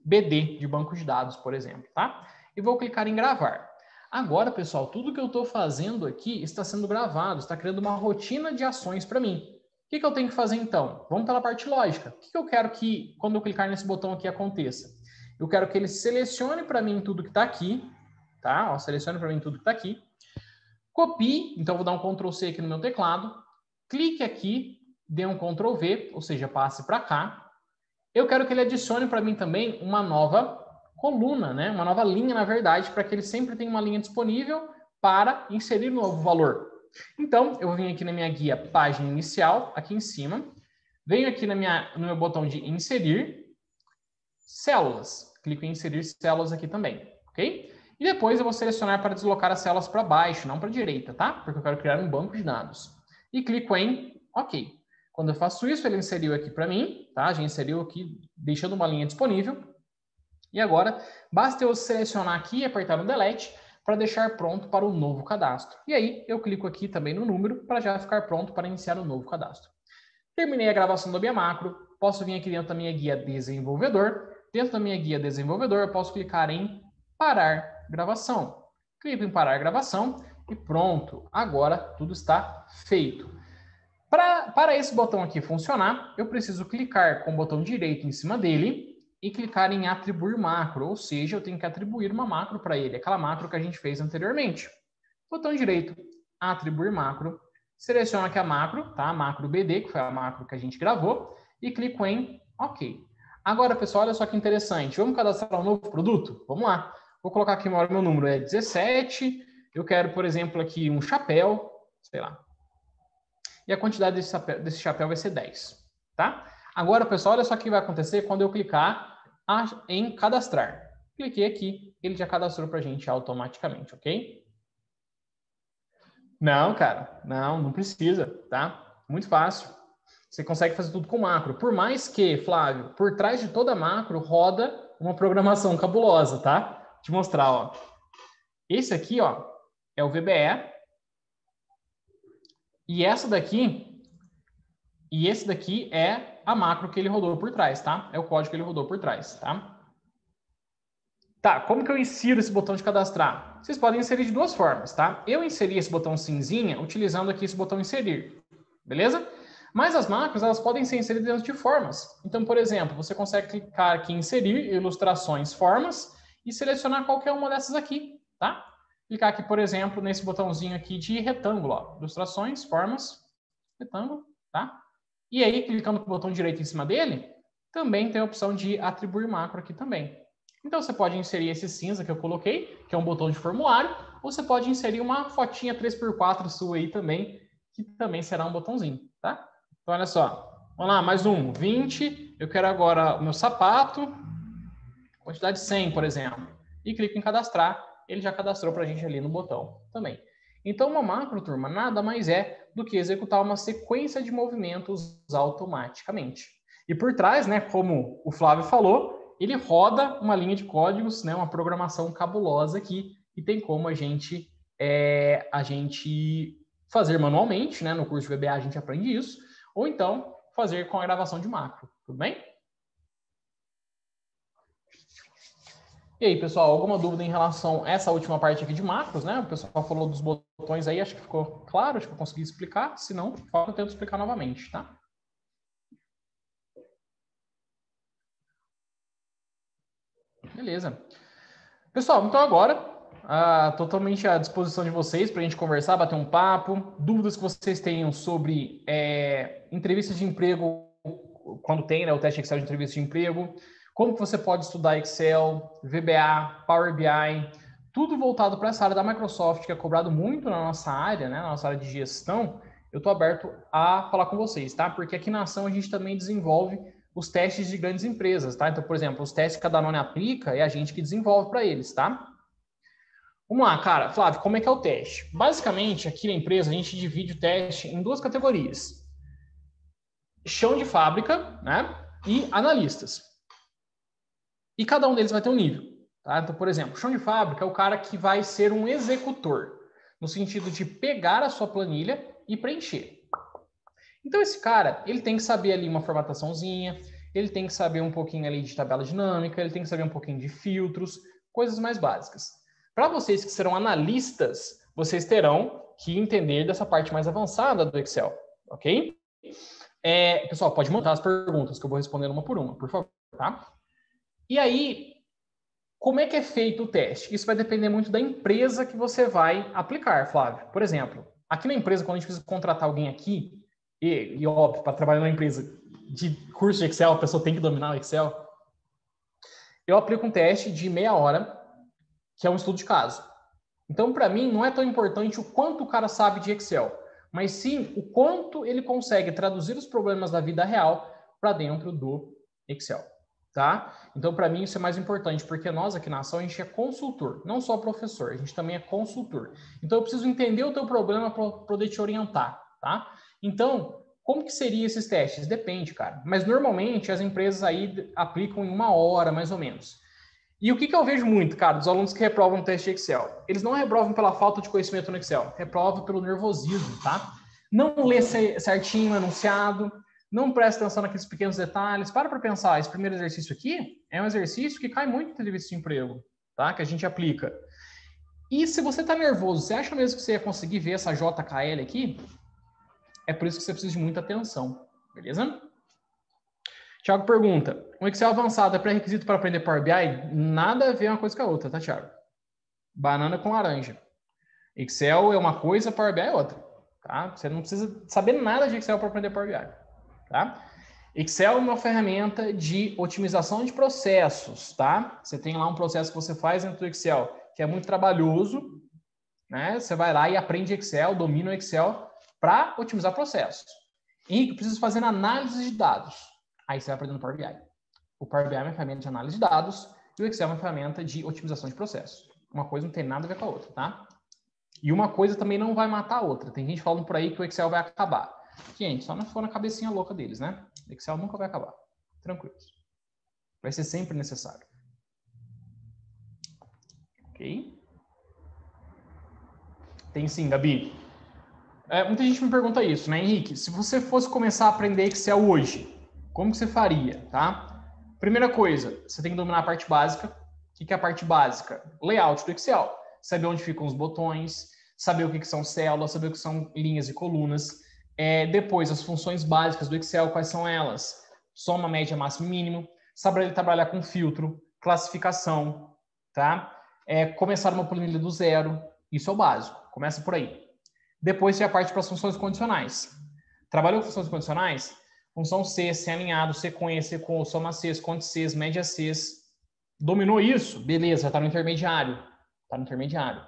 BD, de banco de dados, por exemplo, tá? E vou clicar em gravar. Agora, pessoal, tudo que eu estou fazendo aqui está sendo gravado, está criando uma rotina de ações para mim. O que eu tenho que fazer, então? Vamos pela parte lógica. O que eu quero que, quando eu clicar nesse botão aqui, aconteça? Eu quero que ele selecione para mim tudo que está aqui, tá? Ó, selecione para mim tudo que está aqui. Copie, então vou dar um Ctrl C aqui no meu teclado. Clique aqui, dê um Ctrl V, ou seja, passe para cá. Eu quero que ele adicione para mim também uma nova coluna, né? Uma nova linha, na verdade, para que ele sempre tenha uma linha disponível para inserir um novo valor. Então, eu vou vir aqui na minha guia página inicial, aqui em cima. Venho aqui no meu botão de inserir células. Clico em inserir células aqui também, ok? E depois eu vou selecionar para deslocar as células para baixo, não para a direita, tá? Porque eu quero criar um banco de dados. E clico em OK. Quando eu faço isso, ele inseriu aqui para mim, tá? Já inseriu aqui, deixando uma linha disponível. E agora, basta eu selecionar aqui e apertar no Delete para deixar pronto para o novo cadastro. E aí, eu clico aqui também no número para já ficar pronto para iniciar o novo cadastro. Terminei a gravação da minha macro, posso vir aqui dentro da minha guia desenvolvedor. Dentro da minha guia desenvolvedor, eu posso clicar em parar gravação. Clico em parar gravação e pronto. Agora, tudo está feito. Para esse botão aqui funcionar, eu preciso clicar com o botão direito em cima dele e clicar em atribuir macro, ou seja, eu tenho que atribuir uma macro para ele, aquela macro que a gente fez anteriormente. Botão direito, atribuir macro, seleciono aqui a macro, tá? A macro BD, que foi a macro que a gente gravou, e clico em OK. Agora, pessoal, olha só que interessante. Vamos cadastrar um novo produto? Vamos lá. Vou colocar aqui meu número é 17, eu quero, por exemplo, aqui um chapéu, sei lá. E a quantidade desse chapéu vai ser 10, tá? Agora, pessoal, olha só o que vai acontecer quando eu clicar em cadastrar. Cliquei aqui, ele já cadastrou para a gente automaticamente, ok? Não, cara, não precisa, tá? Muito fácil. Você consegue fazer tudo com macro. Por mais que, Flávio, por trás de toda macro roda uma programação cabulosa, tá? Vou te mostrar, ó. Esse aqui, ó, é o VBE. E esse daqui é a macro que ele rodou por trás, tá? É o código que ele rodou por trás, tá? Tá, como que eu insiro esse botão de cadastrar? Vocês podem inserir de duas formas, tá? Eu inseri esse botão cinzinha utilizando aqui esse botão inserir, beleza? Mas as macros, elas podem ser inseridas dentro de formas. Então, por exemplo, você consegue clicar aqui em inserir ilustrações, formas e selecionar qualquer uma dessas aqui, tá? Clicar aqui, por exemplo, nesse botãozinho aqui de retângulo, ó, ilustrações, formas, retângulo, tá? E aí, clicando com o botão direito em cima dele, também tem a opção de atribuir macro aqui também. Então, você pode inserir esse cinza que eu coloquei, que é um botão de formulário, ou você pode inserir uma fotinha 3x4 sua aí também, que também será um botãozinho, tá? Então, olha só. Vamos lá, mais um. 20. Eu quero agora o meu sapato, quantidade 100, por exemplo. E clico em cadastrar. Ele já cadastrou para a gente ali no botão também. Então, uma macro, turma, nada mais é do que executar uma sequência de movimentos automaticamente. E por trás, né, como o Flávio falou, ele roda uma linha de códigos, né, uma programação cabulosa aqui, e tem como a gente fazer manualmente, né, no curso de VBA a gente aprende isso, ou então fazer com a gravação de macro, tudo bem? E aí, pessoal, alguma dúvida em relação a essa última parte aqui de macros, né? O pessoal falou dos botões aí, acho que ficou claro, acho que eu consegui explicar. Se não, eu tento explicar novamente, tá? Beleza. Pessoal, então agora, totalmente à disposição de vocês para a gente conversar, bater um papo. Dúvidas que vocês tenham sobre entrevistas de emprego, quando tem, né, o teste Excel de entrevista de emprego. Como que você pode estudar Excel, VBA, Power BI, tudo voltado para essa área da Microsoft, que é cobrado muito na nossa área, né, na nossa área de gestão, eu estou aberto a falar com vocês, tá? Porque aqui na Ação a gente também desenvolve os testes de grandes empresas, tá? Então, por exemplo, os testes que a Danone aplica é a gente que desenvolve para eles, tá? Vamos lá, cara. Flávio, como é que é o teste? Basicamente, aqui na empresa, a gente divide o teste em duas categorias. Chão de fábrica, né? e analistas. E cada um deles vai ter um nível. Tá? Então, por exemplo, o chão de fábrica é o cara que vai ser um executor, no sentido de pegar a sua planilha e preencher. Então, esse cara, ele tem que saber ali uma formataçãozinha, ele tem que saber um pouquinho ali de tabela dinâmica, ele tem que saber um pouquinho de filtros, coisas mais básicas. Para vocês que serão analistas, vocês terão que entender dessa parte mais avançada do Excel, ok? Pessoal, pode mandar as perguntas que eu vou respondendo uma por uma, por favor, tá? E aí, como é que é feito o teste? Isso vai depender muito da empresa que você vai aplicar, Flávio. Por exemplo, aqui na empresa, quando a gente precisa contratar alguém aqui, e óbvio, para trabalhar na empresa de curso de Excel, a pessoa tem que dominar o Excel, eu aplico um teste de meia hora, que é um estudo de caso. Então, para mim, não é tão importante o quanto o cara sabe de Excel, mas sim o quanto ele consegue traduzir os problemas da vida real para dentro do Excel. Tá? Então, para mim, isso é mais importante, porque nós aqui na ação, a gente é consultor, não só professor, a gente também é consultor. Então, eu preciso entender o teu problema para poder te orientar, tá? Então, como que seriam esses testes? Depende, cara. Mas, normalmente, as empresas aí aplicam em 1 hora, mais ou menos. E o que eu vejo muito, cara, dos alunos que reprovam no teste de Excel? Eles não reprovam pela falta de conhecimento no Excel, reprovam pelo nervosismo, tá? Não lê certinho o enunciado, não presta atenção naqueles pequenos detalhes. Para pensar, esse primeiro exercício aqui é um exercício que cai muito em entrevista de emprego, tá? Que a gente aplica. E se você tá nervoso, você acha mesmo que você ia conseguir ver essa JKL aqui? É por isso que você precisa de muita atenção, beleza? Thiago pergunta, o Excel avançado é pré-requisito para aprender Power BI? Nada a ver uma coisa com a outra, tá, Thiago? Banana com laranja. Excel é uma coisa, Power BI é outra, tá? Você não precisa saber nada de Excel para aprender Power BI, tá? Excel é uma ferramenta de otimização de processos, tá? Você tem lá um processo que você faz dentro do Excel, que é muito trabalhoso, né? Você vai lá e aprende Excel, domina o Excel para otimizar processos. Henrique, eu preciso fazer análise de dados. Aí você vai aprender no Power BI. O Power BI é uma ferramenta de análise de dados e o Excel é uma ferramenta de otimização de processos. Uma coisa não tem nada a ver com a outra, tá? E uma coisa também não vai matar a outra. Tem gente falando por aí que o Excel vai acabar. Gente, só não for na cabecinha louca deles, né? O Excel nunca vai acabar. Tranquilo. Vai ser sempre necessário. Ok? Tem sim, Gabi. Muita gente me pergunta isso, né, Henrique? Se você fosse começar a aprender Excel hoje, como que você faria, tá? Primeira coisa, você tem que dominar a parte básica. O que é a parte básica? Layout do Excel. Saber onde ficam os botões, saber o que são células, saber o que são linhas e colunas. Depois, as funções básicas do Excel, quais são elas? Soma, média, máximo e mínimo. Saber trabalhar com filtro, classificação, tá? Começar uma planilha do zero. Isso é o básico. Começa por aí. Depois você parte para as funções condicionais. Trabalhou com funções condicionais? Função C, C alinhado, C com E, C com O, soma Cs, conte Cs, média Cs. Dominou isso? Beleza, já está no intermediário. Está no intermediário.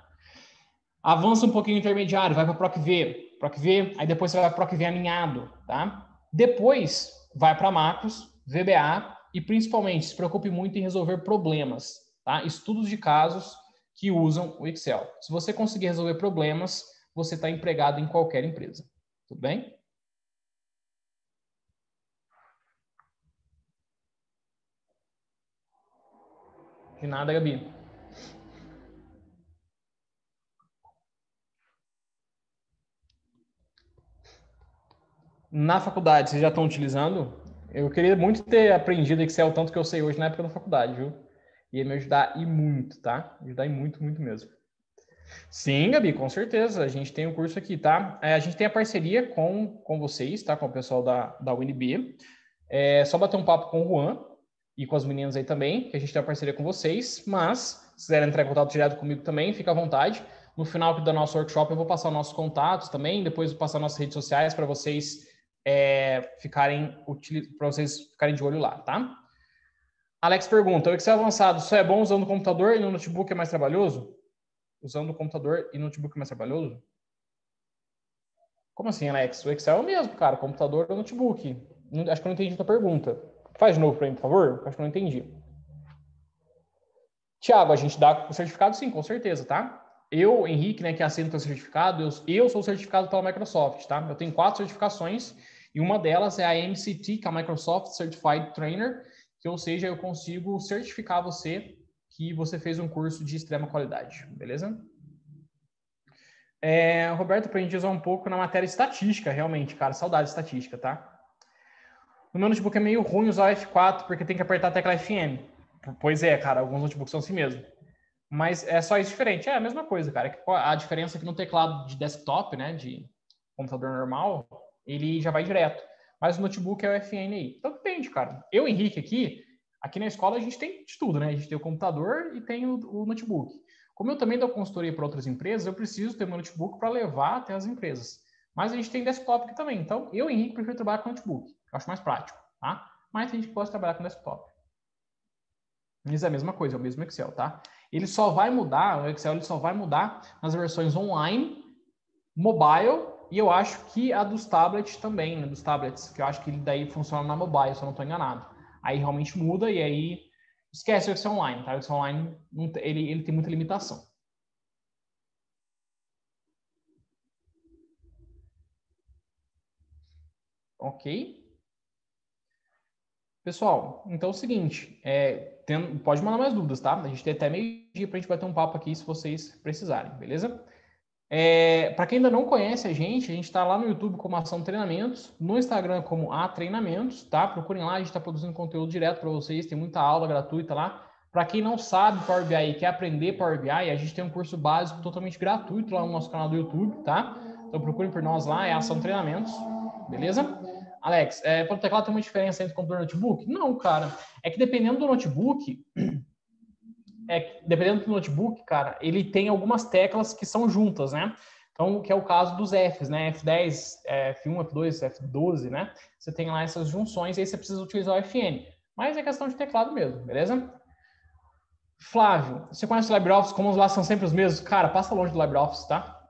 Avança um pouquinho no intermediário, vai para PROC V. PROC V, aí depois você vai para PROC V alinhado, tá? Depois vai para macros, VBA e principalmente se preocupe muito em resolver problemas, tá? Estudos de casos que usam o Excel. Se você conseguir resolver problemas, você está empregado em qualquer empresa. Tudo bem? De nada, Gabi. Na faculdade, vocês já estão utilizando? Eu queria muito ter aprendido Excel tanto que eu sei hoje na época da faculdade, viu? Ia me ajudar e muito, tá? Ajudar e muito, muito mesmo. Sim, Gabi, com certeza. A gente tem um curso aqui, tá? A gente tem a parceria com vocês, tá? Com o pessoal da UNB. É só bater um papo com o Juan e com as meninas aí também, que a gente tem a parceria com vocês. Mas, se quiserem entrar em contato direto comigo também, fica à vontade. No final do nosso workshop, eu vou passar os nossos contatos também. Depois, vou passar nossas redes sociais para vocês ficarem de olho lá, tá? Alex pergunta, o Excel avançado só é bom usando o computador e no notebook é mais trabalhoso? Usando o computador e notebook é mais trabalhoso? Como assim, Alex? O Excel é o mesmo, cara. Computador ou notebook. Acho que eu não entendi a tua pergunta. Faz de novo para mim, por favor. Acho que eu não entendi. Tiago, a gente dá o certificado sim, com certeza, tá? Eu, Henrique, né, que assino o teu certificado, eu sou certificado pela Microsoft, tá? Eu tenho 4 certificações E uma delas é a MCT, que é a Microsoft Certified Trainer, que, ou seja, eu consigo certificar você que você fez um curso de extrema qualidade, beleza? Roberto, para a gente usar um pouco na matéria estatística, realmente, cara, saudade de estatística, tá? No meu notebook é meio ruim usar o F4, porque tem que apertar a tecla FM. Pois é, cara, alguns notebooks são assim mesmo. Mas é só isso diferente. É a mesma coisa, cara. A diferença é que no teclado de desktop, né, de computador normal, ele já vai direto. Mas o notebook é o FN aí. Então depende, cara. Eu, Henrique, aqui na escola a gente tem de tudo, né? A gente tem o computador e tem o notebook. Como eu também dou consultoria para outras empresas, eu preciso ter meu notebook para levar até as empresas. Mas a gente tem desktop aqui também. Então, eu, Henrique, prefiro trabalhar com notebook. Eu acho mais prático, tá? Mas tem gente que pode trabalhar com desktop. Mas é a mesma coisa, é o mesmo Excel, tá? Ele só vai mudar, o Excel ele só vai mudar nas versões online, mobile, e eu acho que a dos tablets também, né? Dos tablets, que eu acho que ele daí funciona na mobile, se eu não estou enganado. Aí realmente muda e aí esquece o Excel online, tá? O Excel online, ele tem muita limitação. Ok? Pessoal, então é o seguinte, pode mandar mais dúvidas, tá? A gente tem até meio-dia para a gente bater um papo aqui se vocês precisarem, beleza? Para quem ainda não conhece a gente está lá no YouTube como Ação Treinamentos, no Instagram como A Treinamentos, tá? Procurem lá, a gente está produzindo conteúdo direto para vocês, tem muita aula gratuita lá. Para quem não sabe Power BI e quer aprender Power BI, a gente tem um curso básico totalmente gratuito lá no nosso canal do YouTube, tá? Então procurem por nós lá, é Ação Treinamentos, beleza? Alex, para o teclado tem uma diferença entre computador e notebook? Não, cara. É que dependendo do notebook, cara, ele tem algumas teclas que são juntas, né? Então, que é o caso dos Fs, né? F10, F1, F2, F12, né? Você tem lá essas junções e aí você precisa utilizar o FN. Mas é questão de teclado mesmo, beleza? Flávio, você conhece o LibreOffice? Como os lá são sempre os mesmos? Cara, passa longe do LibreOffice, tá?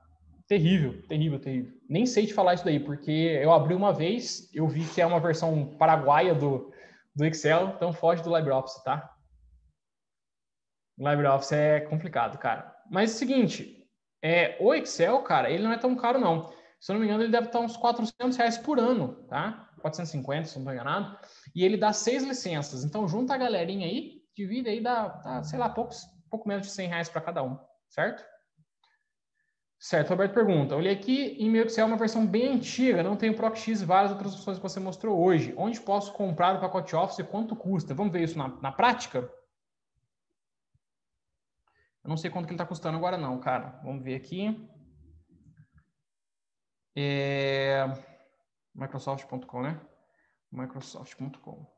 Terrível, terrível, terrível. Nem sei te falar isso daí, porque eu abri uma vez, eu vi que é uma versão paraguaia do Excel, então foge do LibreOffice, tá? O LibreOffice é complicado, cara. Mas é o seguinte, o Excel, cara, ele não é tão caro, não. Se eu não me engano, ele deve estar uns R$400 por ano, tá? 450, se não estou enganado. E ele dá 6 licenças. Então, junta a galerinha aí, divide aí, dá sei lá, pouco menos de R$100 para cada um, certo? Certo, Roberto pergunta. Olhei aqui em meu Excel uma versão bem antiga, não tem PROCx e várias outras opções que você mostrou hoje. Onde posso comprar o pacote Office e quanto custa? Vamos ver isso na prática? Eu não sei quanto que ele está custando agora não, cara. Vamos ver aqui. Microsoft.com, né? Microsoft.com.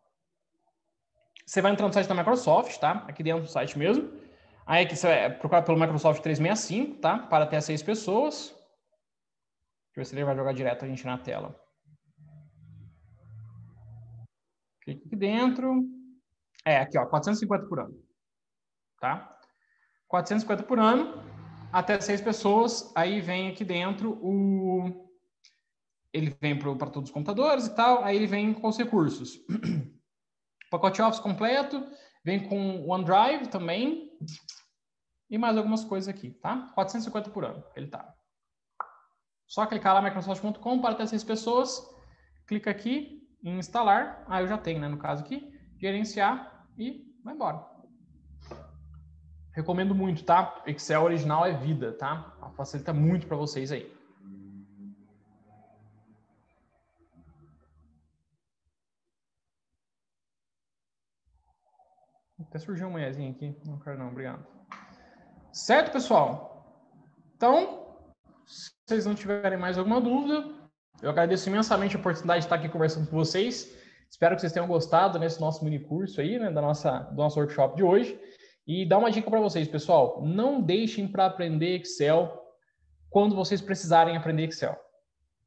Você vai entrar no site da Microsoft, tá? Aqui dentro do site mesmo. Aí aqui você vai procurar pelo Microsoft 365, tá? Para até 6 pessoas. Deixa eu ver se ele vai jogar direto a gente na tela. Clique aqui dentro. Aqui, ó, 450 por ano. Tá? 450 por ano, até 6 pessoas. Aí vem aqui dentro ele vem para todos os computadores e tal. Aí ele vem com os recursos. Pacote Office completo. Vem com OneDrive também. E mais algumas coisas aqui, tá? 450 por ano, ele tá. Só clicar lá microsoft.com para até 6 pessoas. Clica aqui em instalar. Eu já tenho, né? No caso aqui. Gerenciar e vai embora. Recomendo muito, tá? Excel original é vida, tá? Facilita muito para vocês aí. Até surgiu uma manhãzinha aqui. Não quero não, obrigado. Certo, pessoal? Então, se vocês não tiverem mais alguma dúvida, eu agradeço imensamente a oportunidade de estar aqui conversando com vocês. Espero que vocês tenham gostado nesse nosso mini curso aí, né, do nosso workshop de hoje. E dá uma dica para vocês, pessoal. Não deixem para aprender Excel quando vocês precisarem aprender Excel,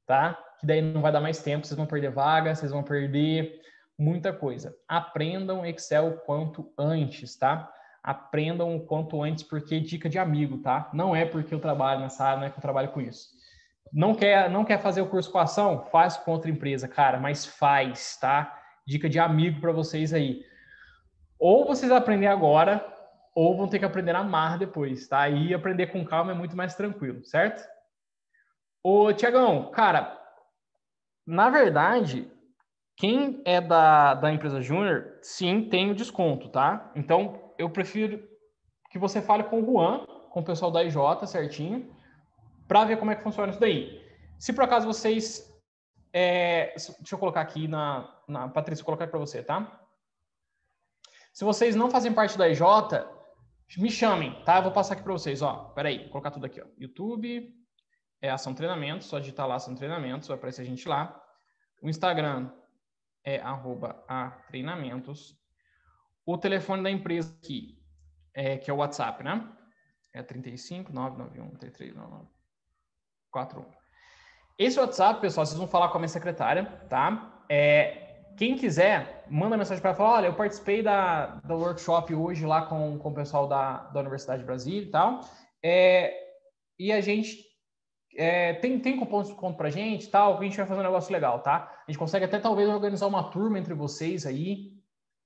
tá? Que daí não vai dar mais tempo, vocês vão perder vaga, vocês vão perder muita coisa. Aprendam Excel quanto antes, tá? Aprendam o quanto antes, porque é dica de amigo, tá? Não é porque eu trabalho nessa área, não é que eu trabalho com isso. Não quer fazer o curso com ação? Faz com outra empresa, cara, mas faz, tá? Dica de amigo para vocês aí. Ou vocês aprendem agora, ou vão ter que aprender a amar depois, tá? E aprender com calma é muito mais tranquilo, certo? Ô, Tiagão, cara, Na verdade, quem é da empresa Júnior, sim, tem o desconto, tá? Então, eu prefiro que você fale com o Juan, com o pessoal da IJ, certinho, para ver como é que funciona isso daí. Se por acaso vocês... deixa eu colocar aqui Patrícia, vou colocar para você, tá? Se vocês não fazem parte da IJ, me chamem, tá? Eu vou passar aqui para vocês, ó. Peraí, vou colocar tudo aqui, ó. YouTube, Ação Treinamentos, só digitar lá Ação Treinamentos, vai aparecer a gente lá. O Instagram é @atreinamentos. O telefone da empresa aqui, que é o WhatsApp, né? É 35 991 33 41. Esse WhatsApp, pessoal, vocês vão falar com a minha secretária, tá? Quem quiser, manda mensagem para ela, falar, olha, eu participei do workshop hoje lá com o pessoal da Universidade de Brasília e tal, e a gente tem cupom de desconto pra gente e tal, que a gente vai fazer um negócio legal, tá? A gente consegue até talvez organizar uma turma entre vocês aí,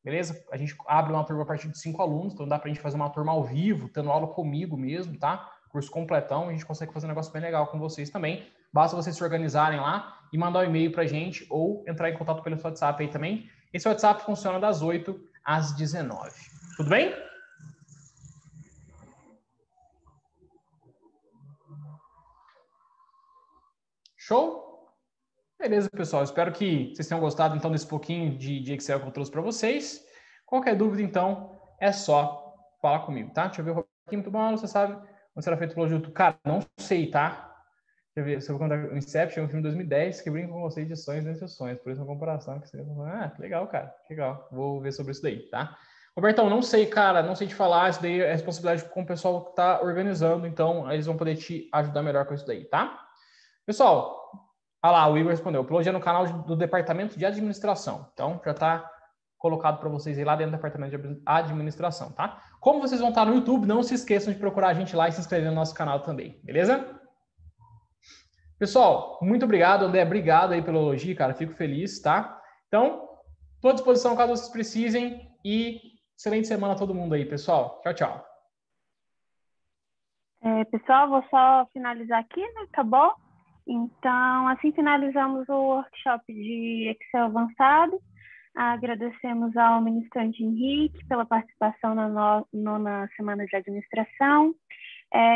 beleza? A gente abre uma turma a partir de 5 alunos, então dá pra gente fazer uma turma ao vivo, tendo aula comigo mesmo, tá? Curso completão, a gente consegue fazer um negócio bem legal com vocês também. Basta vocês se organizarem lá e mandar um e-mail pra gente ou entrar em contato pelo WhatsApp aí também. Esse WhatsApp funciona das 8 às 19. Tudo bem? Show? Beleza, pessoal. Espero que vocês tenham gostado, então, desse pouquinho de Excel que eu trouxe para vocês. Qualquer dúvida, então, é só falar comigo, tá? Deixa eu ver o Roquinho, muito bom, você sabe onde será feito o projeto? Cara, não sei, tá? Deixa eu ver, se eu vou contar o Inception, um filme de 2010, que brinca com você de sonhos dentro de sonhos. Por isso, uma comparação. Que seria... legal, cara. Legal. Vou ver sobre isso daí, tá? Robertão, não sei, cara. Não sei te falar. Isso daí é responsabilidade com o pessoal que tá organizando. Então, eles vão poder te ajudar melhor com isso daí, tá? Pessoal, olha lá, o Igor respondeu. Upload no canal do Departamento de Administração. Então, já está colocado para vocês aí lá dentro do Departamento de Administração, tá? Como vocês vão estar no YouTube, não se esqueçam de procurar a gente lá e se inscrever no nosso canal também, beleza? Pessoal, muito obrigado, André. Obrigado aí pelo elogio, cara. Fico feliz, tá? Então, estou à disposição caso vocês precisem e excelente semana a todo mundo aí, pessoal. Tchau, tchau. Pessoal, vou só finalizar aqui, né? Acabou? Então, assim finalizamos o workshop de Excel avançado. Agradecemos ao ministrante Henrique pela participação na nona semana de administração.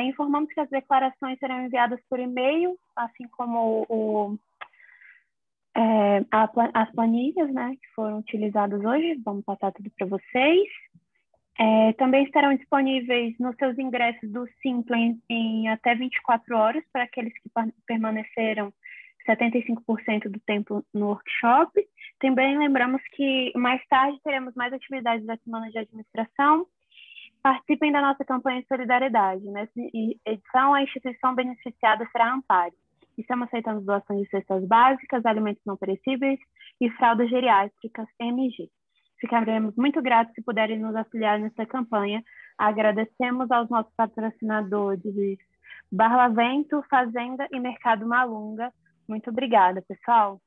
Informamos que as declarações serão enviadas por e-mail, assim como as planilhas, né, que foram utilizadas hoje. Vamos passar tudo para vocês. Também estarão disponíveis nos seus ingressos do Simpla em até 24 horas para aqueles que permaneceram 75% do tempo no workshop. Também lembramos que mais tarde teremos mais atividades da semana de administração. Participem da nossa campanha de solidariedade. Nessa edição, a instituição beneficiada será a Amparo. Estamos aceitando doações de cestas básicas, alimentos não perecíveis e fraldas geriátricas MG. Ficaremos muito gratos se puderem nos auxiliar nessa campanha. Agradecemos aos nossos patrocinadores Barlavento, Fazenda e Mercado Malunga. Muito obrigada, pessoal.